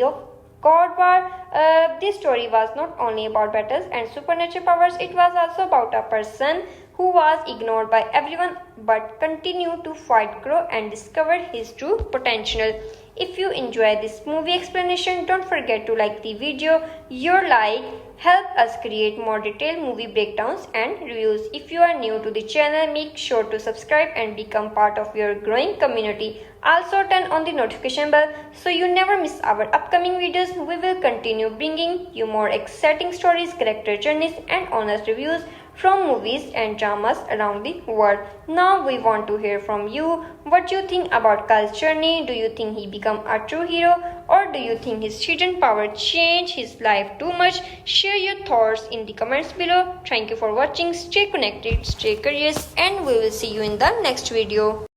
God War. This story was not only about battles and supernatural powers, it was also about a person who was ignored by everyone but continued to fight, grow, and discover his true potential. If you enjoy this movie explanation, don't forget to like the video. Your like help us create more detailed movie breakdowns and reviews. If you are new to the channel, make sure to subscribe and become part of your growing community. Also turn on the notification bell so you never miss our upcoming videos. We will continue bringing you more exciting stories, character journeys, and honest reviews from movies and dramas around the world. Now we want to hear from you. What you think about Kyle's journey? Do you think he become a true hero, or do you think his hidden power changed his life too much? Share your thoughts in the comments below. Thank you for watching. Stay connected, stay curious, and we will see you in the next video.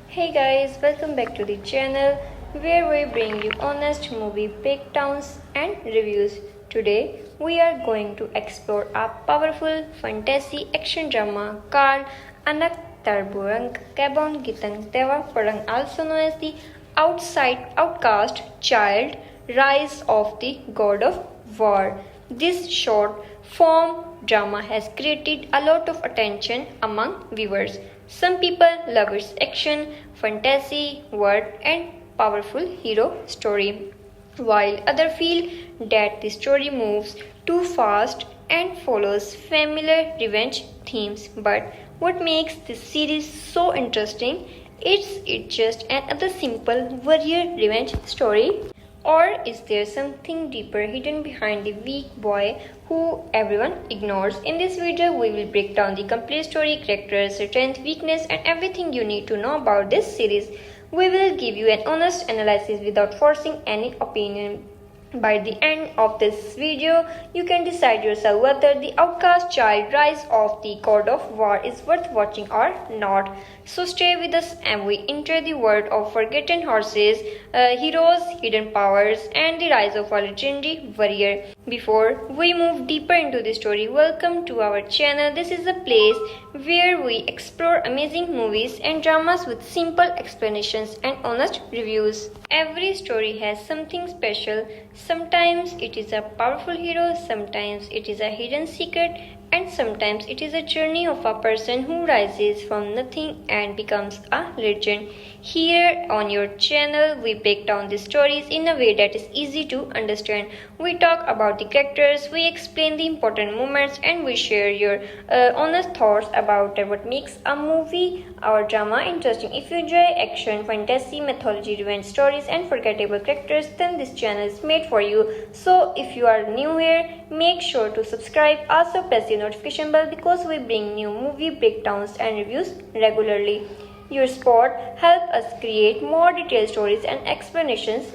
Hey guys, welcome back to the channel where we bring you honest movie breakdowns and reviews. Today we are going to explore a powerful fantasy action drama called Anak Terbuang Kebon Gitang Tewa Perang, also known as the Outcast Child Rise of the God of War. This short form drama has created a lot of attention among viewers. Some people love its action, fantasy, world, and powerful hero story, while others feel that the story moves too fast and follows familiar revenge themes. But what makes this series so interesting is it just another simple warrior revenge story? Or is there something deeper hidden behind the weak boy who everyone ignores? In this video, we will break down the complete story, characters, strength, weakness, and everything you need to know about this series. We will give you an honest analysis without forcing any opinion. By the end of this video, you can decide yourself whether The Outcast Child Rise of the God of War is worth watching or not. So stay with us and we enter the world of forgotten horses, heroes, hidden powers, and the rise of a legendary warrior. Before we move deeper into the story, welcome to our channel. This is a place where we explore amazing movies and dramas with simple explanations and honest reviews. Every story has something special. Sometimes it is a powerful hero, sometimes it is a hidden secret, and sometimes it is a journey of a person who rises from nothing and becomes a legend. Here on your channel, we break down the stories in a way that is easy to understand. We talk about the characters, we explain the important moments, and we share your honest thoughts about what makes a movie or drama interesting. If you enjoy action, fantasy, mythology, revenge stories, and forgettable characters, then this channel is made for you. So if you are new here, make sure to subscribe. Also press the notification bell because we bring new movie breakdowns and reviews regularly. Your support helps us create more detailed stories and explanations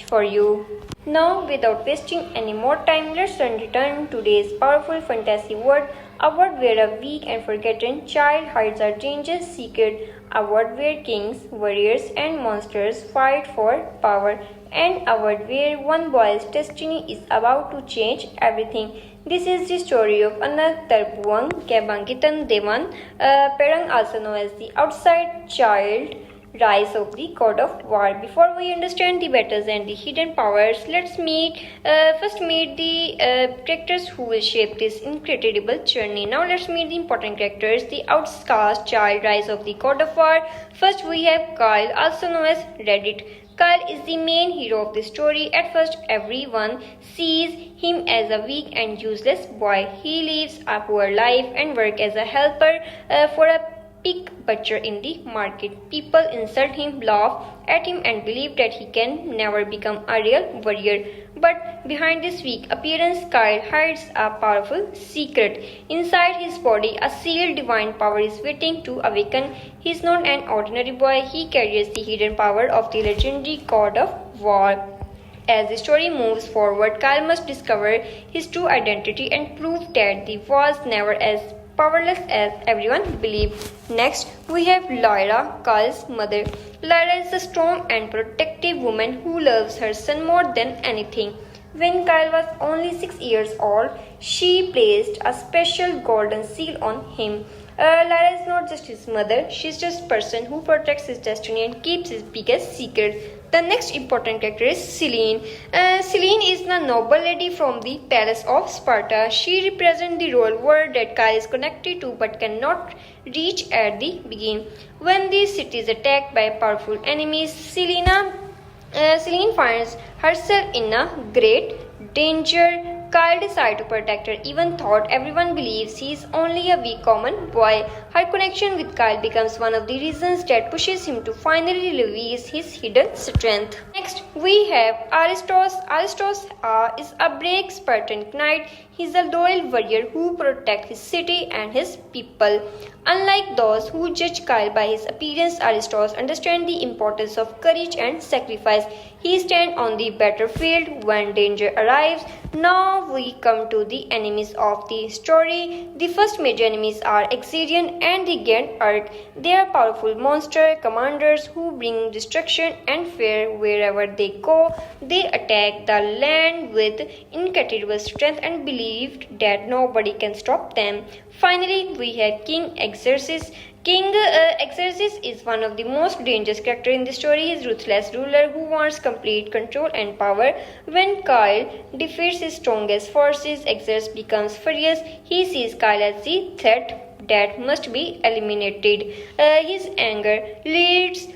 for you. Now, without wasting any more time, let's return to today's powerful fantasy world, a world where a weak and forgotten child hides a dangerous secret, a world where kings, warriors, and monsters fight for power, and a world where one boy's destiny is about to change everything. This is the story of Anak Terbuang Kebangkitan Dewan Perang, also known as the Outside Child Rise of the God of War. Before we understand the battles and the hidden powers, let's first meet the characters who will shape this incredible journey. Now let's meet the important characters. The Outcast Child Rise of the God of War. First we have Kyle, also known as Reddit. Kyle is the main hero of the story. At first, everyone sees him as a weak and useless boy. He lives a poor life and works as a helper for a pig butcher in the market. People insult him, laugh at him, and believe that he can never become a real warrior. But behind this weak appearance, Kyle hides a powerful secret. Inside his body, a sealed divine power is waiting to awaken. He is not an ordinary boy. He carries the hidden power of the legendary God of War. As the story moves forward, Kyle must discover his true identity and prove that he was never as powerless as everyone believed. Next, we have Lyra, Kyle's mother. Lyra is a strong and protective woman who loves her son more than anything. When Kyle was only 6 years old, she placed a special golden seal on him. Lyra is not just his mother, she's just a person who protects his destiny and keeps his biggest secret. The next important character is Selene. Selene is the noble lady from the Palace of Sparta. She represents the royal world that Kyle is connected to but cannot reach at the beginning. When the city is attacked by powerful enemies, Selene finds herself in a great danger. Kyle decides to protect her, even though everyone believes he is only a weak common boy. Her connection with Kyle becomes one of the reasons that pushes him to finally release his hidden strength. Next, we have Aristos. Aristos is a brave Spartan knight. He is a loyal warrior who protects his city and his people. Unlike those who judge Kyle by his appearance, Aristos understands the importance of courage and sacrifice. He stands on the battlefield when danger arrives. Now we come to the enemies of the story. The first major enemies are Exerion and the Grand Arc. They are powerful monster commanders who bring destruction and fear wherever they go. They attack the land with incredible strength and believed that nobody can stop them. Finally, we have King Xerxes. King Xerxes is one of the most dangerous characters in the story. He is a ruthless ruler who wants complete control and power. When Kyle defeats his strongest forces, Xerxes becomes furious. He sees Kyle as the threat that must be eliminated. His anger leads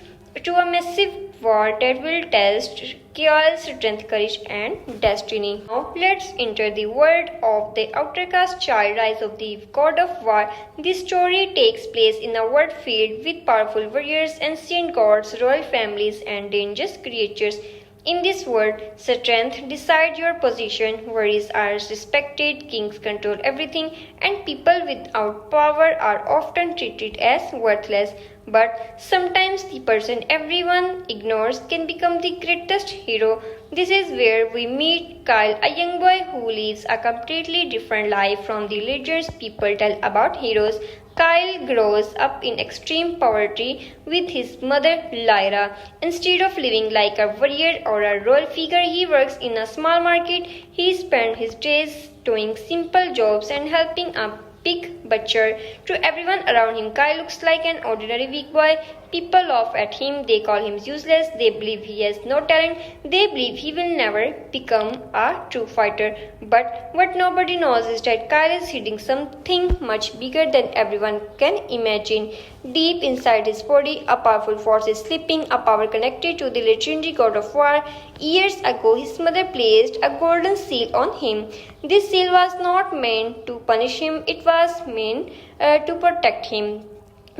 to a massive war that will test Kyle's strength, courage, and destiny. Now let's enter the world of the outcast child, Rise of the God of War. This story takes place in a world filled with powerful warriors, ancient gods, royal families, and dangerous creatures. In this world, strength decides your position, warriors are respected, kings control everything, and people without power are often treated as worthless. But sometimes the person everyone ignores can become the greatest hero. This is where we meet Kyle, a young boy who lives a completely different life from the legends people tell about heroes. Kyle grows up in extreme poverty with his mother Lyra. Instead of living like a warrior or a royal figure, he works in a small market. He spends his days doing simple jobs and helping a pig butcher. To everyone around him, Kyle looks like an ordinary weak boy. People laugh at him, they call him useless, they believe he has no talent, they believe he will never become a true fighter. But what nobody knows is that Kyle is hiding something much bigger than everyone can imagine. Deep inside his body, a powerful force is sleeping, a power connected to the legendary God of War. Years ago, his mother placed a golden seal on him. This seal was not meant to punish him, it was meant to protect him.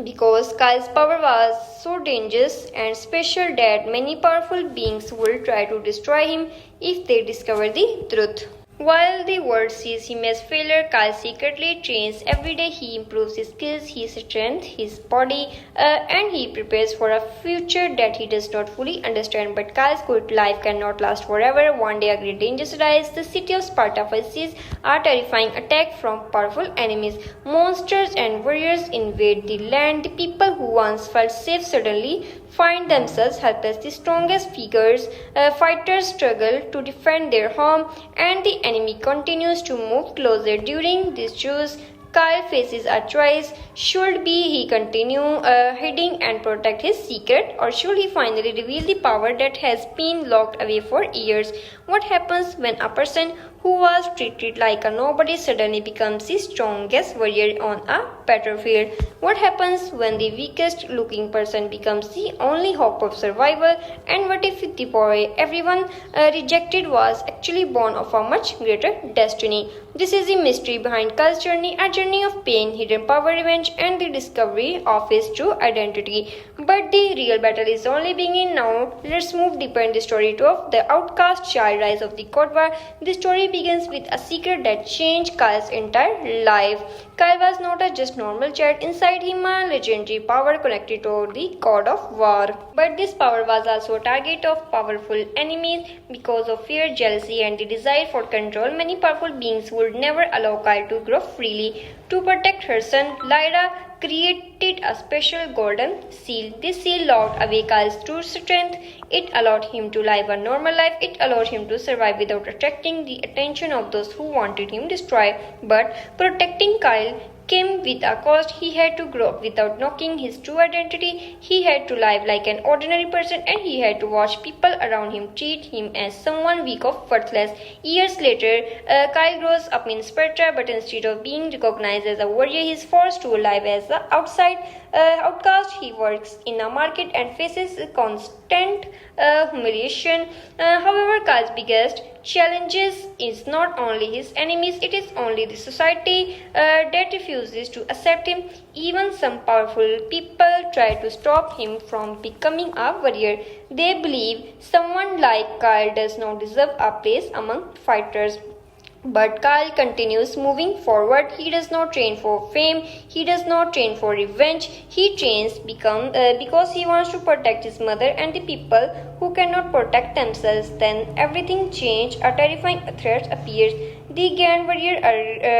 Because Kyle's power was so dangerous and special that many powerful beings would try to destroy him if they discover the truth. While the world sees him as failure, Kyle secretly trains every day. He improves his skills, his strength, his body, and he prepares for a future that he does not fully understand. But Kyle's good life cannot last forever. One day a great danger arises. The city of Sparta faces a terrifying attack from powerful enemies. Monsters and warriors invade the land. The people who once felt safe suddenly find themselves helpless. The strongest fighters struggle to defend their home, and the enemy continues to move closer. During this choice, Kyle faces a choice. Should he continue hiding and protect his secret, or should he finally reveal the power that has been locked away for years? What happens when a person who was treated like a nobody suddenly becomes the strongest warrior on a battlefield? What happens when the weakest looking person becomes the only hope of survival? And what if the boy everyone rejected was actually born of a much greater destiny? This is the mystery behind Kyle's journey, a journey of pain, hidden power, revenge, and the discovery of his true identity. But the real battle is only beginning now. Let's move deeper in the story of the outcast child rise of the God War. The story begins with a secret that changed Kyle's entire life. Kyle was not a just normal child. Inside him a legendary power connected to the God of War. But this power was also a target of powerful enemies because of fear, jealousy, and the desire for control. Many powerful beings would never allow Kyle to grow freely. To protect her son, Lyra created a special golden seal. This seal locked away Kyle's true strength. It allowed him to live a normal life. It allowed him to survive without attracting the attention of those who wanted him destroyed. But protecting Kyle came with a cost. He had to grow up without knowing his true identity. He had to live like an ordinary person, and he had to watch people around him treat him as someone weak or worthless. Years later, Kyle grows up in Sparta, but instead of being recognized as a warrior, he is forced to live as an outcast. He works in a market and faces constant humiliation. However, Kyle's biggest challenges is not only his enemies, it is only the society that refuses to accept him. Even some powerful people try to stop him from becoming a warrior. They believe someone like Kyle does not deserve a place among fighters. But Kyle continues moving forward. He does not train for fame. He does not train for revenge. He trains because he wants to protect his mother and the people who cannot protect themselves. Then everything changes. A terrifying threat appears. The Grand Warrior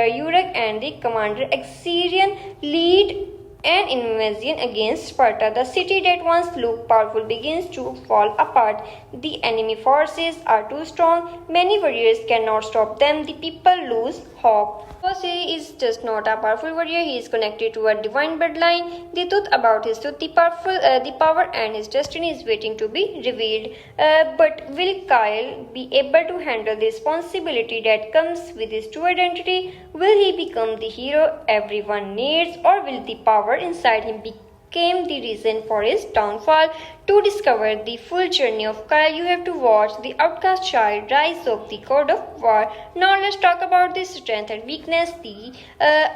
Uruk and the Commander Exerion lead an invasion against Sparta. The city that once looked powerful begins to fall apart. The enemy forces are too strong. Many warriors cannot stop them. The people lose hope. Because he is just not a powerful warrior, he is connected to a divine bloodline. The truth about his truth, the power and his destiny is waiting to be revealed. But will Kyle be able to handle the responsibility that comes with his true identity? Will he become the hero everyone needs, or will the power inside him become the reason for his downfall? To discover the full journey of Kyle, you have to watch The Outcast Child Rise of the God of War. Now let's talk about the strength and weakness. The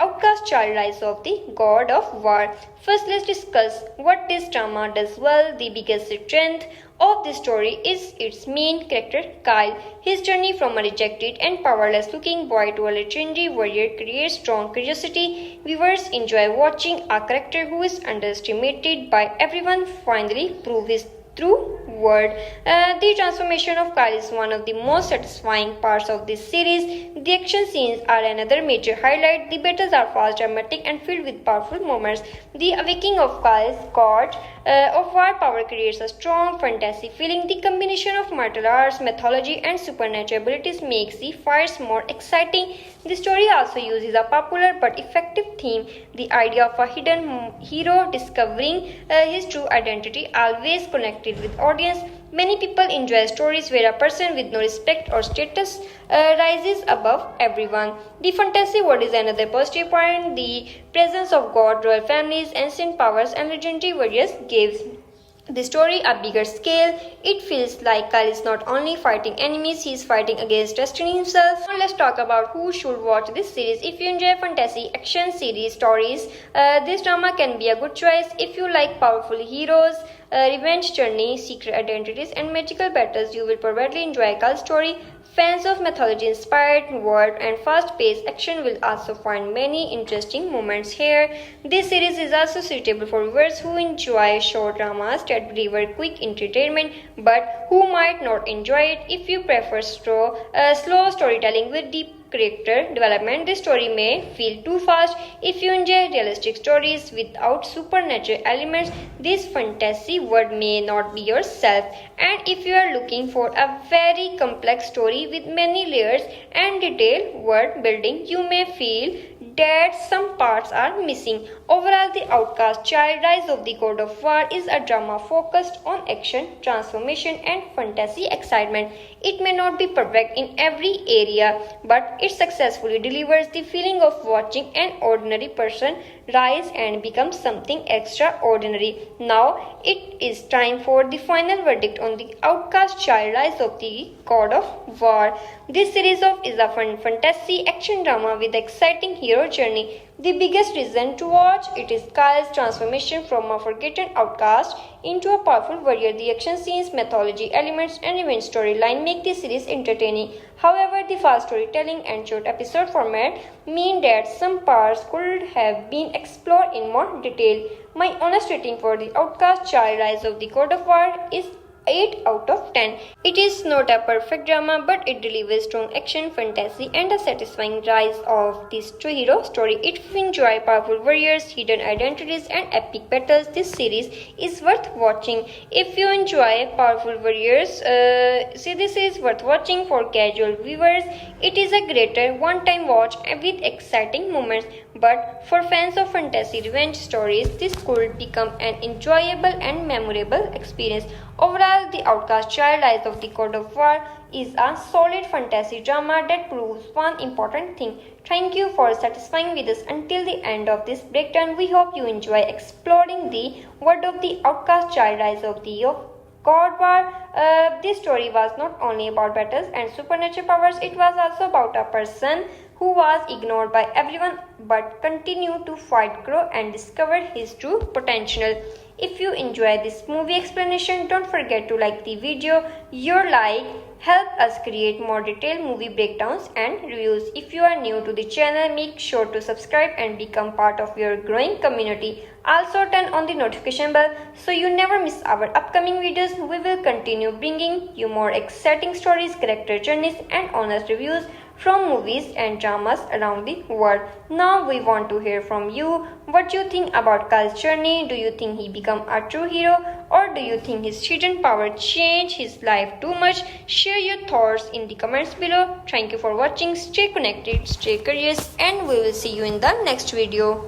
Outcast Child Rise of the God of War. First, let's discuss what this drama does well. The biggest strength of this story is its main character, Kyle. His journey from a rejected and powerless looking boy to a legendary warrior creates strong curiosity. Viewers enjoy watching a character who is underestimated by everyone finally prove his true worth. The transformation of Kyle is one of the most satisfying parts of this series. The action scenes are another major highlight. The battles are fast, dramatic, and filled with powerful moments. The awakening of Kyle's God of War power creates a strong fantasy feeling. The combination of martial arts, mythology, and supernatural abilities makes the fights more exciting. The story also uses a popular but effective theme, the idea of a hidden hero discovering his true identity, always connected with audience. Many people enjoy stories where a person with no respect or status rises above everyone. The fantasy world is another positive point. The presence of god, royal families, ancient powers, and legendary warriors gives the story a bigger scale. It feels like Kyle is not only fighting enemies, he is fighting against destiny himself. Now let's talk about who should watch this series. If you enjoy fantasy action series stories, this drama can be a good choice. If you like powerful heroes, revenge journey, secret identities, and magical battles, you will probably enjoy Kyle's story. Fans of mythology-inspired world and fast-paced action will also find many interesting moments here. This series is also suitable for viewers who enjoy short dramas that deliver quick entertainment but who might not enjoy it. If you prefer slow storytelling with deep character development, this story may feel too fast. If you enjoy realistic stories without supernatural elements, this fantasy world may not be yourself. And if you are looking for a very complex story with many layers and detailed world building, you may feel that some parts are missing. Overall, The Outcast Child Rise of the God of War is a drama focused on action, transformation, and fantasy excitement. It may not be perfect in every area, but it successfully delivers the feeling of watching an ordinary person rise and become something extraordinary. Now it is time for the final verdict on The Outcast Child Rise of the God of War. This series is a fun fantasy action drama with exciting hero journey. The biggest reason to watch it is Kyle's transformation from a forgotten outcast into a powerful warrior. The action scenes, mythology elements, and revenge storyline make the series entertaining. However, the fast storytelling and short episode format mean that some parts could have been explored in more detail. My honest rating for The Outcast Child Rise of the God of War is 8 out of 10. It is not a perfect drama, but it delivers strong action, fantasy, and a satisfying rise of this true hero story. If you enjoy powerful warriors, hidden identities, and epic battles, this series is worth watching. If you enjoy powerful warriors, this is worth watching for casual viewers. It is a greater one-time watch with exciting moments. But for fans of fantasy revenge stories, this could become an enjoyable and memorable experience. Overall, The Outcast Child Rise of the God of War is a solid fantasy drama that proves one important thing. Thank you for satisfying with us until the end of this breakdown. We hope you enjoy exploring the world of The Outcast Child Rise of the God War. This story was not only about battles and supernatural powers, it was also about a person who was ignored by everyone but continued to fight, grow, and discover his true potential. If you enjoy this movie explanation, don't forget to like the video. Your like help us create more detailed movie breakdowns and reviews. If you are new to the channel, make sure to subscribe and become part of your growing community. Also turn on the notification bell so you never miss our upcoming videos. We will continue bringing you more exciting stories, character journeys, and honest reviews from movies and dramas around the world. Now we want to hear from you. What you think about Kyle's journey? Do you think he become a true hero, or do you think his hidden power changed his life too much? Share your thoughts in the comments below. Thank you for watching. Stay connected, stay curious, and we will see you in the next video.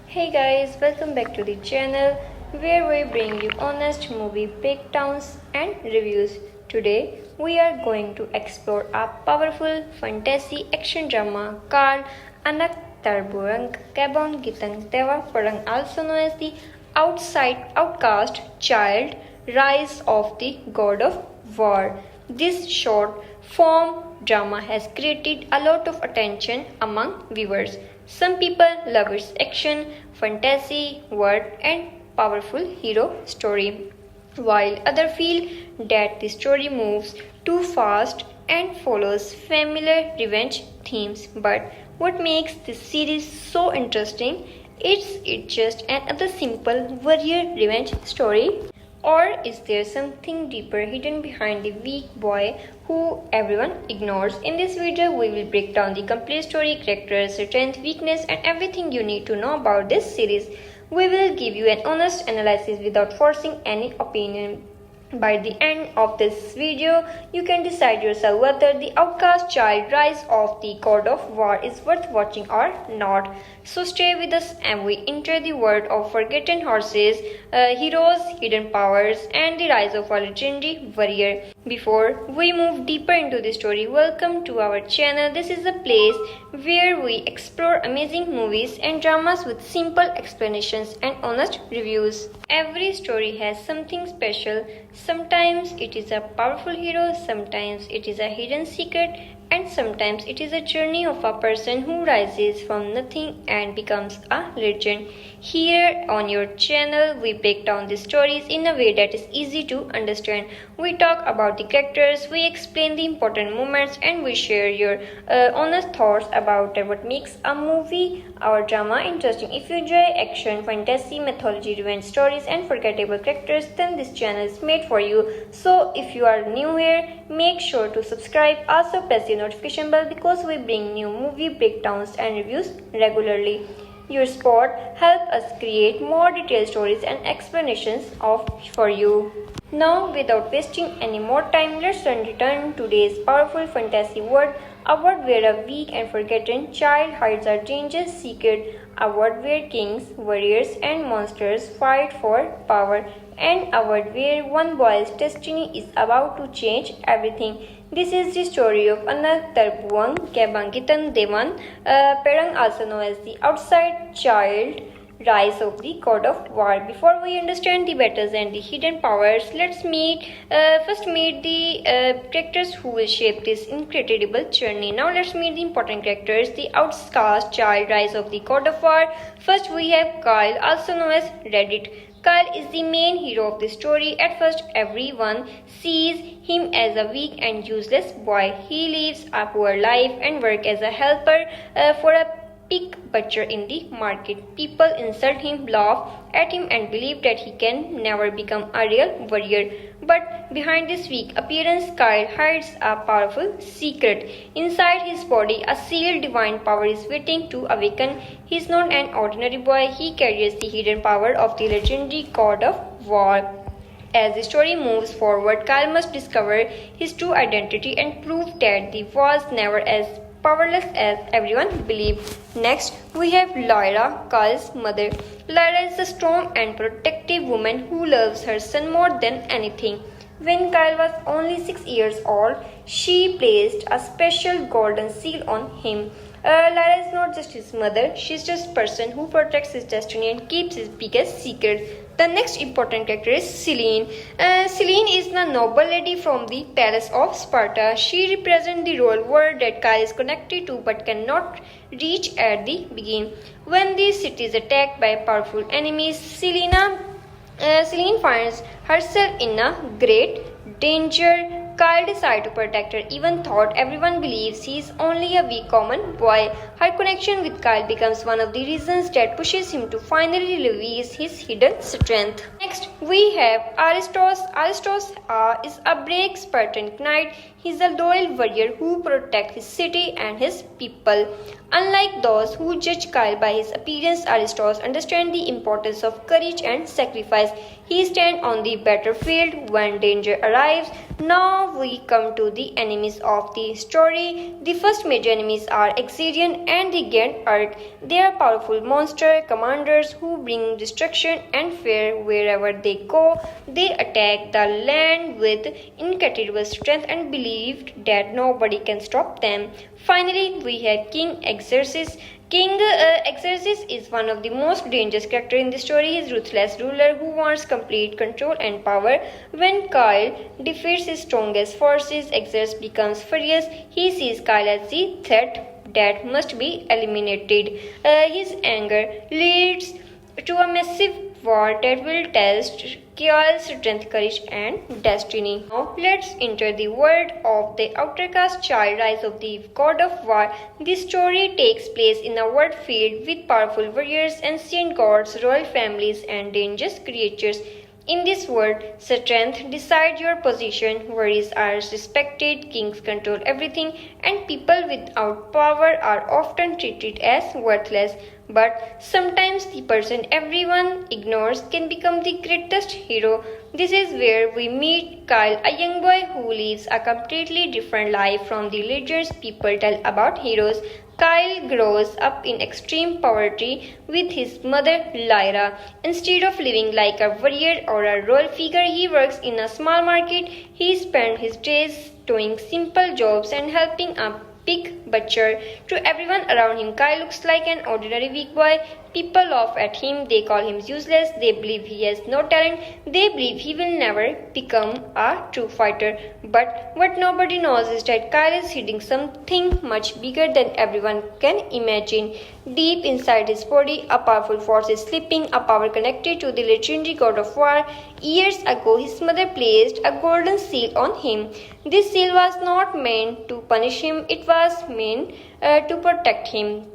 Hey guys, welcome back to the channel where we bring you honest movie breakdowns and reviews. Today we are going to explore a powerful fantasy action drama called Anak Terbuang Kebon Gitang Tewa Perang, also known as The Outcast Child Rise of the God of War. This short form drama has created a lot of attention among viewers. Some people love its action, fantasy, world, and powerful hero story, while others feel that the story moves too fast and follows familiar revenge themes. But what makes this series so interesting is it just another simple warrior revenge story? Or is there something deeper hidden behind the weak boy who everyone ignores? In this video, we will break down the complete story, characters, strength, weakness, and everything you need to know about this series. We will give you an honest analysis without forcing any opinion. By the end of this video, you can decide yourself whether The Outcast Child Rise of the God of War is worth watching or not. So stay with us and we enter the world of forgotten horses, heroes, hidden powers, and the rise of a legendary warrior. Before we move deeper into the story, welcome to our channel. This is a place where we explore amazing movies and dramas with simple explanations and honest reviews. Every story has something special. Sometimes it is a powerful hero, sometimes it is a hidden secret, and sometimes it is a journey of a person who rises from nothing and becomes a legend. Here on your channel, we break down the stories in a way that is easy to understand. We talk about the characters, we explain the important moments, and we share your honest thoughts about what makes a movie or drama interesting. If you enjoy action, fantasy, mythology, revenge stories, and forgettable characters, then this channel is made for you. So if you are new here, make sure to subscribe. Also press the notification bell because we bring new movie breakdowns and reviews regularly. Your support helps us create more detailed stories and explanations for you. Now, without wasting any more time, let's return to today's powerful fantasy world, a world where a weak and forgotten child hides a dangerous secret, a world where kings, warriors, and monsters fight for power, and a world where one boy's destiny is about to change everything. This is the story of Anak Terbuang Kebangkitan Dewan Perang, also known as The Outside Child Rise of the God of War. Before we understand the battles and the hidden powers, let's first meet the characters who will shape this incredible journey. Now let's meet the important characters. The outcast child, Rise of the God of War. First we have Kyle, also known as Reddit. Kyle is the main hero of the story. At first, everyone sees him as a weak and useless boy. He lives a poor life and works as a helper for a pig butcher in the market. People insult him, laugh at him, and believe that he can never become a real warrior. But behind this weak appearance, Kyle hides a powerful secret. Inside his body, a sealed divine power is waiting to awaken. He is not an ordinary boy, he carries the hidden power of the legendary God of War. As the story moves forward, Kyle must discover his true identity and prove that he was never as powerless as everyone believed. Next, we have Lyra, Kyle's mother. Lyra is a strong and protective woman who loves her son more than anything. When Kyle was only 6 years old, she placed a special golden seal on him. Lyra is not just his mother, she's just a person who protects his destiny and keeps his biggest secret. The next important character is Selene. Selene is the noble lady from the Palace of Sparta. She represents the royal world that Kyle is connected to but cannot reach at the beginning. When the city is attacked by powerful enemies, Selene finds herself in a great danger. Kyle decides to protect her even though everyone believes he is only a weak common boy. Her connection with Kyle becomes one of the reasons that pushes him to finally release his hidden strength. Next, we have Aristos. Aristos is a brave Spartan knight. He is a loyal warrior who protects his city and his people. Unlike those who judge Kyle by his appearance, Aristos understands the importance of courage and sacrifice. He stands on the battlefield when danger arrives. Now we come to the enemies of the story. The first major enemies are Exerion and the Grand Arc. They are powerful monster commanders who bring destruction and fear wherever they go. They attack the land with incredible strength and believed that nobody can stop them. Finally, we have King Xerxes. King Xerxes is one of the most dangerous characters in the story. He is a ruthless ruler who wants complete control and power. When Kyle defeats his strongest forces, Xerxes becomes furious. He sees Kyle as the threat that must be eliminated. His anger leads to a massive war that will test Kyle's strength, courage, and destiny. Now let's enter the world of the outcast child, Rise of the God of War. This story takes place in a world filled with powerful warriors, ancient gods, royal families, and dangerous creatures. In this world, strength decides your position, warriors are respected, kings control everything, and people without power are often treated as worthless. But sometimes the person everyone ignores can become the greatest hero. This is where we meet Kyle, a young boy who lives a completely different life from the legends people tell about heroes. Kyle grows up in extreme poverty with his mother Lyra. Instead of living like a warrior or a royal figure, he works in a small market. He spends his days doing simple jobs and helping a pig butcher. To everyone around him, Kyle looks like an ordinary weak boy. People laugh at him, they call him useless, they believe he has no talent, they believe he will never become a true fighter. But what nobody knows is that Kyle is hiding something much bigger than everyone can imagine. Deep inside his body, a powerful force is sleeping, a power connected to the legendary God of War. Years ago, his mother placed a golden seal on him. This seal was not meant to punish him, it was meant to protect him.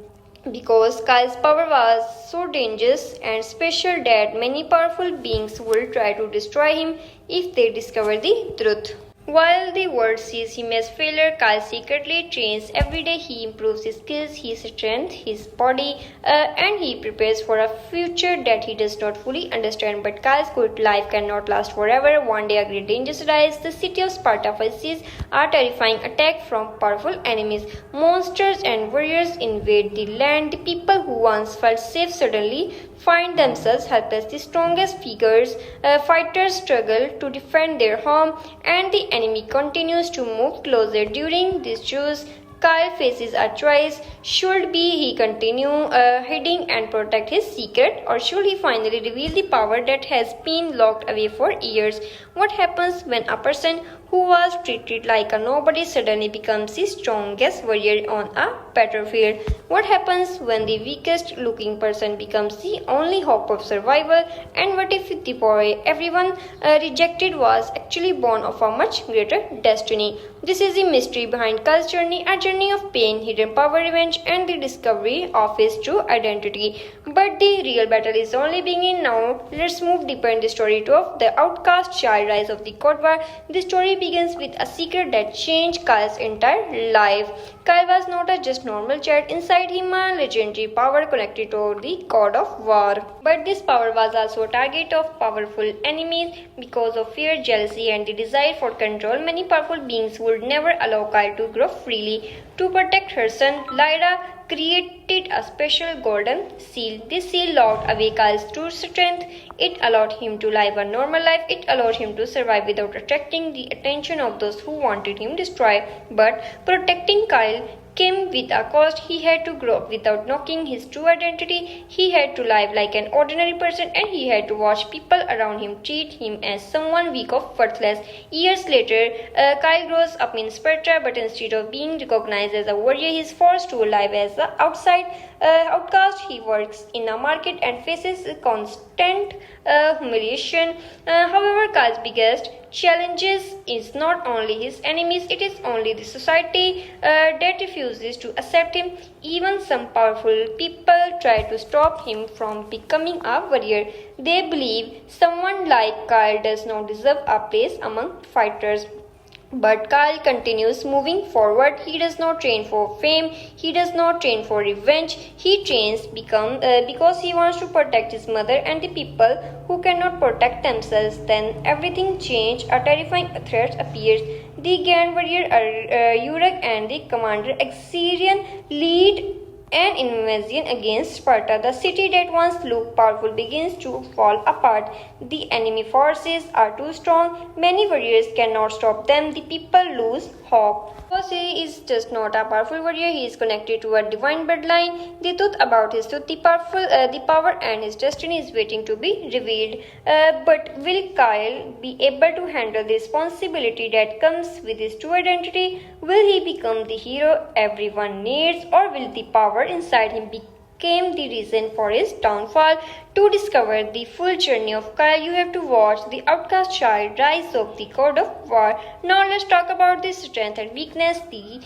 Because Kyle's power was so dangerous and special that many powerful beings would try to destroy him if they discover the truth. While the world sees him as failure, Kyle secretly trains every day. He improves his skills, his strength, his body, and he prepares for a future that he does not fully understand. But Kyle's good life cannot last forever. One day a great danger arises. The city of Sparta faces a terrifying attack from powerful enemies. Monsters and warriors invade the land. The people who once felt safe suddenly find themselves helpless. The strongest fighters struggle to defend their home, and the enemy continues to move closer. During this choose, Kyle faces a choice. Should be he continue hiding and protect his secret, or should he finally reveal the power that has been locked away for years? What happens when a person who was treated like a nobody suddenly becomes the strongest warrior on a battlefield? What happens when the weakest looking person becomes the only hope of survival? And what if the boy everyone rejected was actually born of a much greater destiny? This is the mystery behind Kyle's journey, a journey of pain, hidden power, revenge, and the discovery of his true identity. But the real battle is only beginning now. Let's move deeper in the story of the outcast child, rise of the God War. The story begins with a secret that changed Kyle's entire life. Kyle was not a just normal child. Inside him, a legendary power connected to the God of War. But this power was also a target of powerful enemies. Because of fear, jealousy, and the desire for control, many powerful beings would never allow Kyle to grow freely. To protect her son, Lyra created a special golden seal. This seal locked away Kyle's true strength. It allowed him to live a normal life. It allowed him to survive without attracting the attention of those who wanted him destroyed. But protecting Kyle came with a cost. He had to grow up without knowing his true identity. He had to live like an ordinary person, and he had to watch people around him treat him as someone weak or worthless. Years later, Kyle grows up in Sparta, but instead of being recognized as a warrior, he is forced to live as an outcast. He works in a market and faces constant humiliation. However, Kyle's biggest challenges is not only his enemies, it is only the society that refuses to accept him. Even some powerful people try to stop him from becoming a warrior. They believe someone like Kyle does not deserve a place among fighters. But Kyle continues moving forward. He does not train for fame. He does not train for revenge. He trains because he wants to protect his mother and the people who cannot protect themselves. Then everything changes. A terrifying threat appears. The Grand Warrior Uruk and the Commander Exerion lead an invasion against Sparta. The city that once looked powerful begins to fall apart. The enemy forces are too strong. Many warriors cannot stop them. The people lose hope. Because he is just not a powerful warrior, he is connected to a divine bloodline. The truth about his truth, the power and his destiny is waiting to be revealed. But will Kyle be able to handle the responsibility that comes with his true identity? Will he become the hero everyone needs, or will the power inside him become the reason for his downfall? To discover the full journey of Kyle, you have to watch The Outcast Child, Rise of the God of War. Now let's talk about the strength and weakness. The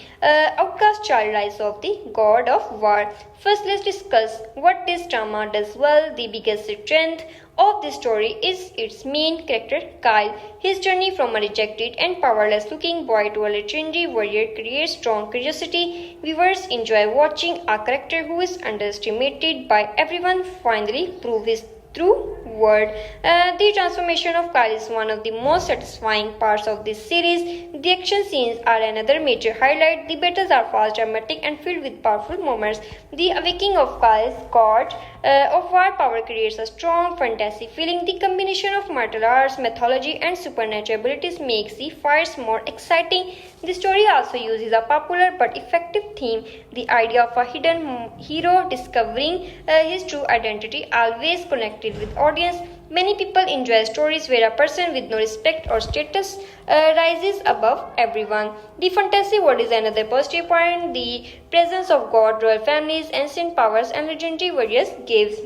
Outcast Child, Rise of the God of War. First, let's discuss what this drama does well. The biggest strength of this story is its main character, Kyle. His journey from a rejected and powerless looking boy to a legendary warrior creates strong curiosity. Viewers enjoy watching a character who is underestimated by everyone finally prove his true worth. The transformation of Kyle is one of the most satisfying parts of this series. The action scenes are another major highlight. The battles are fast, dramatic, and filled with powerful moments. The awakening of Kyle's God of War power creates a strong fantasy feeling. The combination of martial arts, mythology, and supernatural abilities makes the fights more exciting. The story also uses a popular but effective theme, the idea of a hidden hero discovering his true identity, always connected with audience. Many people enjoy stories where a person with no respect or status rises above everyone. The fantasy world is another positive point. The presence of God, royal families, ancient powers, and legendary warriors gives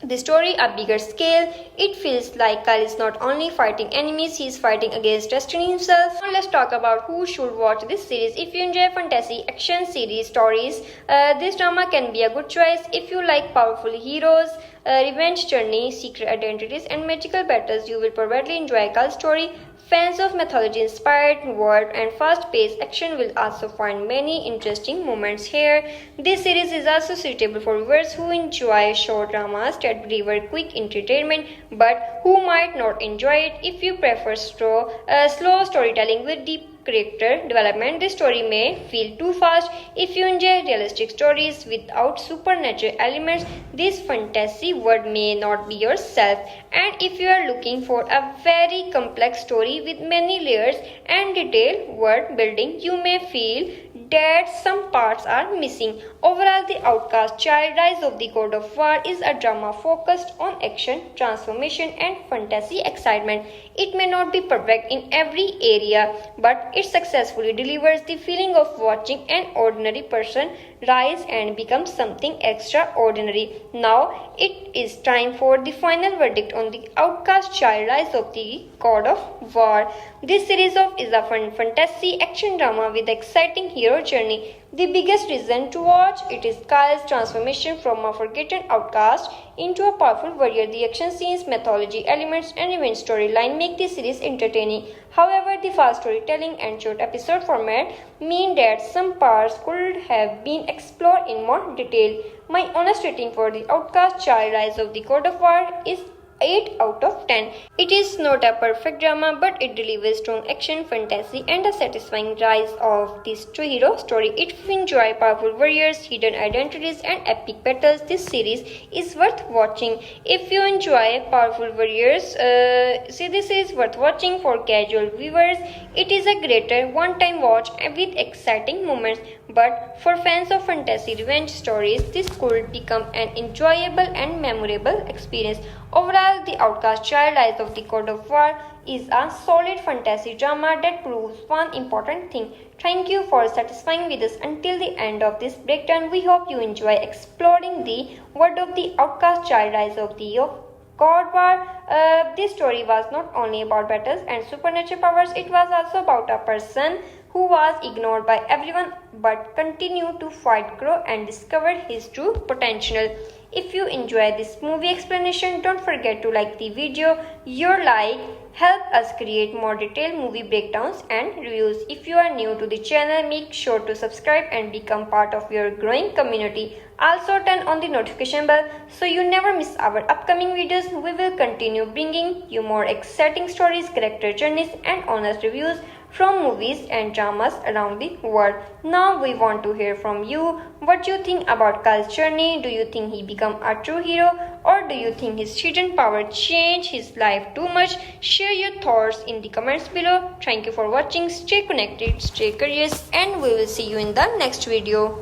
the story a bigger scale. It feels like Kyle is not only fighting enemies, he is fighting against destiny himself. Now let's talk about who should watch this series. If you enjoy fantasy action series stories, this drama can be a good choice. If you like powerful heroes, revenge journey, secret identities, and magical battles, you will probably enjoy Kyle's story. Fans of mythology-inspired world and fast-paced action will also find many interesting moments here. This series is also suitable for viewers who enjoy short dramas that deliver quick entertainment but who might not enjoy it. If you prefer slow storytelling with deep character development, this story may feel too fast. If you enjoy realistic stories without supernatural elements, this fantasy world may not be yourself. And if you are looking for a very complex story with many layers and detailed world building, you may feel that some parts are missing. Overall, The Outcast Child Rise of the God of War is a drama focused on action, transformation, and fantasy excitement. It may not be perfect in every area, but it successfully delivers the feeling of watching an ordinary person rise and become something extraordinary. Now it is time for the final verdict on The Outcast Child Rise of the God of War. This series is a fun fantasy action drama with exciting hero journey. The biggest reason to watch it is Kyle's transformation from a forgotten outcast into a powerful warrior. The action scenes, mythology elements, and event storyline make the series entertaining. However, the fast storytelling and short episode format mean that some parts could have been explored in more detail. My honest rating for The Outcast Child Rise of the God of War is 8 out of 10. It is not a perfect drama, but it delivers strong action, fantasy, and a satisfying rise of this two-hero story. If you enjoy powerful warriors, hidden identities, and epic battles, this series is worth watching. If you enjoy powerful warriors, this is worth watching for casual viewers. It is a greater one-time watch with exciting moments. But for fans of fantasy revenge stories, this could become an enjoyable and memorable experience. Overall, The Outcast Child Rise of the God of War is a solid fantasy drama that proves one important thing. Thank you for satisfying with us until the end of this breakdown. We hope you enjoy exploring the world of The Outcast Child Rise of the God War. This story was not only about battles and supernatural powers, it was also about a person who was ignored by everyone but continued to fight, grow, and discover his true potential. If you enjoy this movie explanation, don't forget to like the video. Your like help us create more detailed movie breakdowns and reviews. If you are new to the channel, make sure to subscribe and become part of your growing community. Also turn on the notification bell so you never miss our upcoming videos. We will continue bringing you more exciting stories, character journeys, and honest reviews from movies and dramas around the world. Now we want to hear from you. What do you think about Kyle's journey? Do you think he become a true hero, or do you think his hidden power changed his life too much? Share your thoughts in the comments below. Thank you for watching. Stay connected, stay curious, and we will see you in the next video.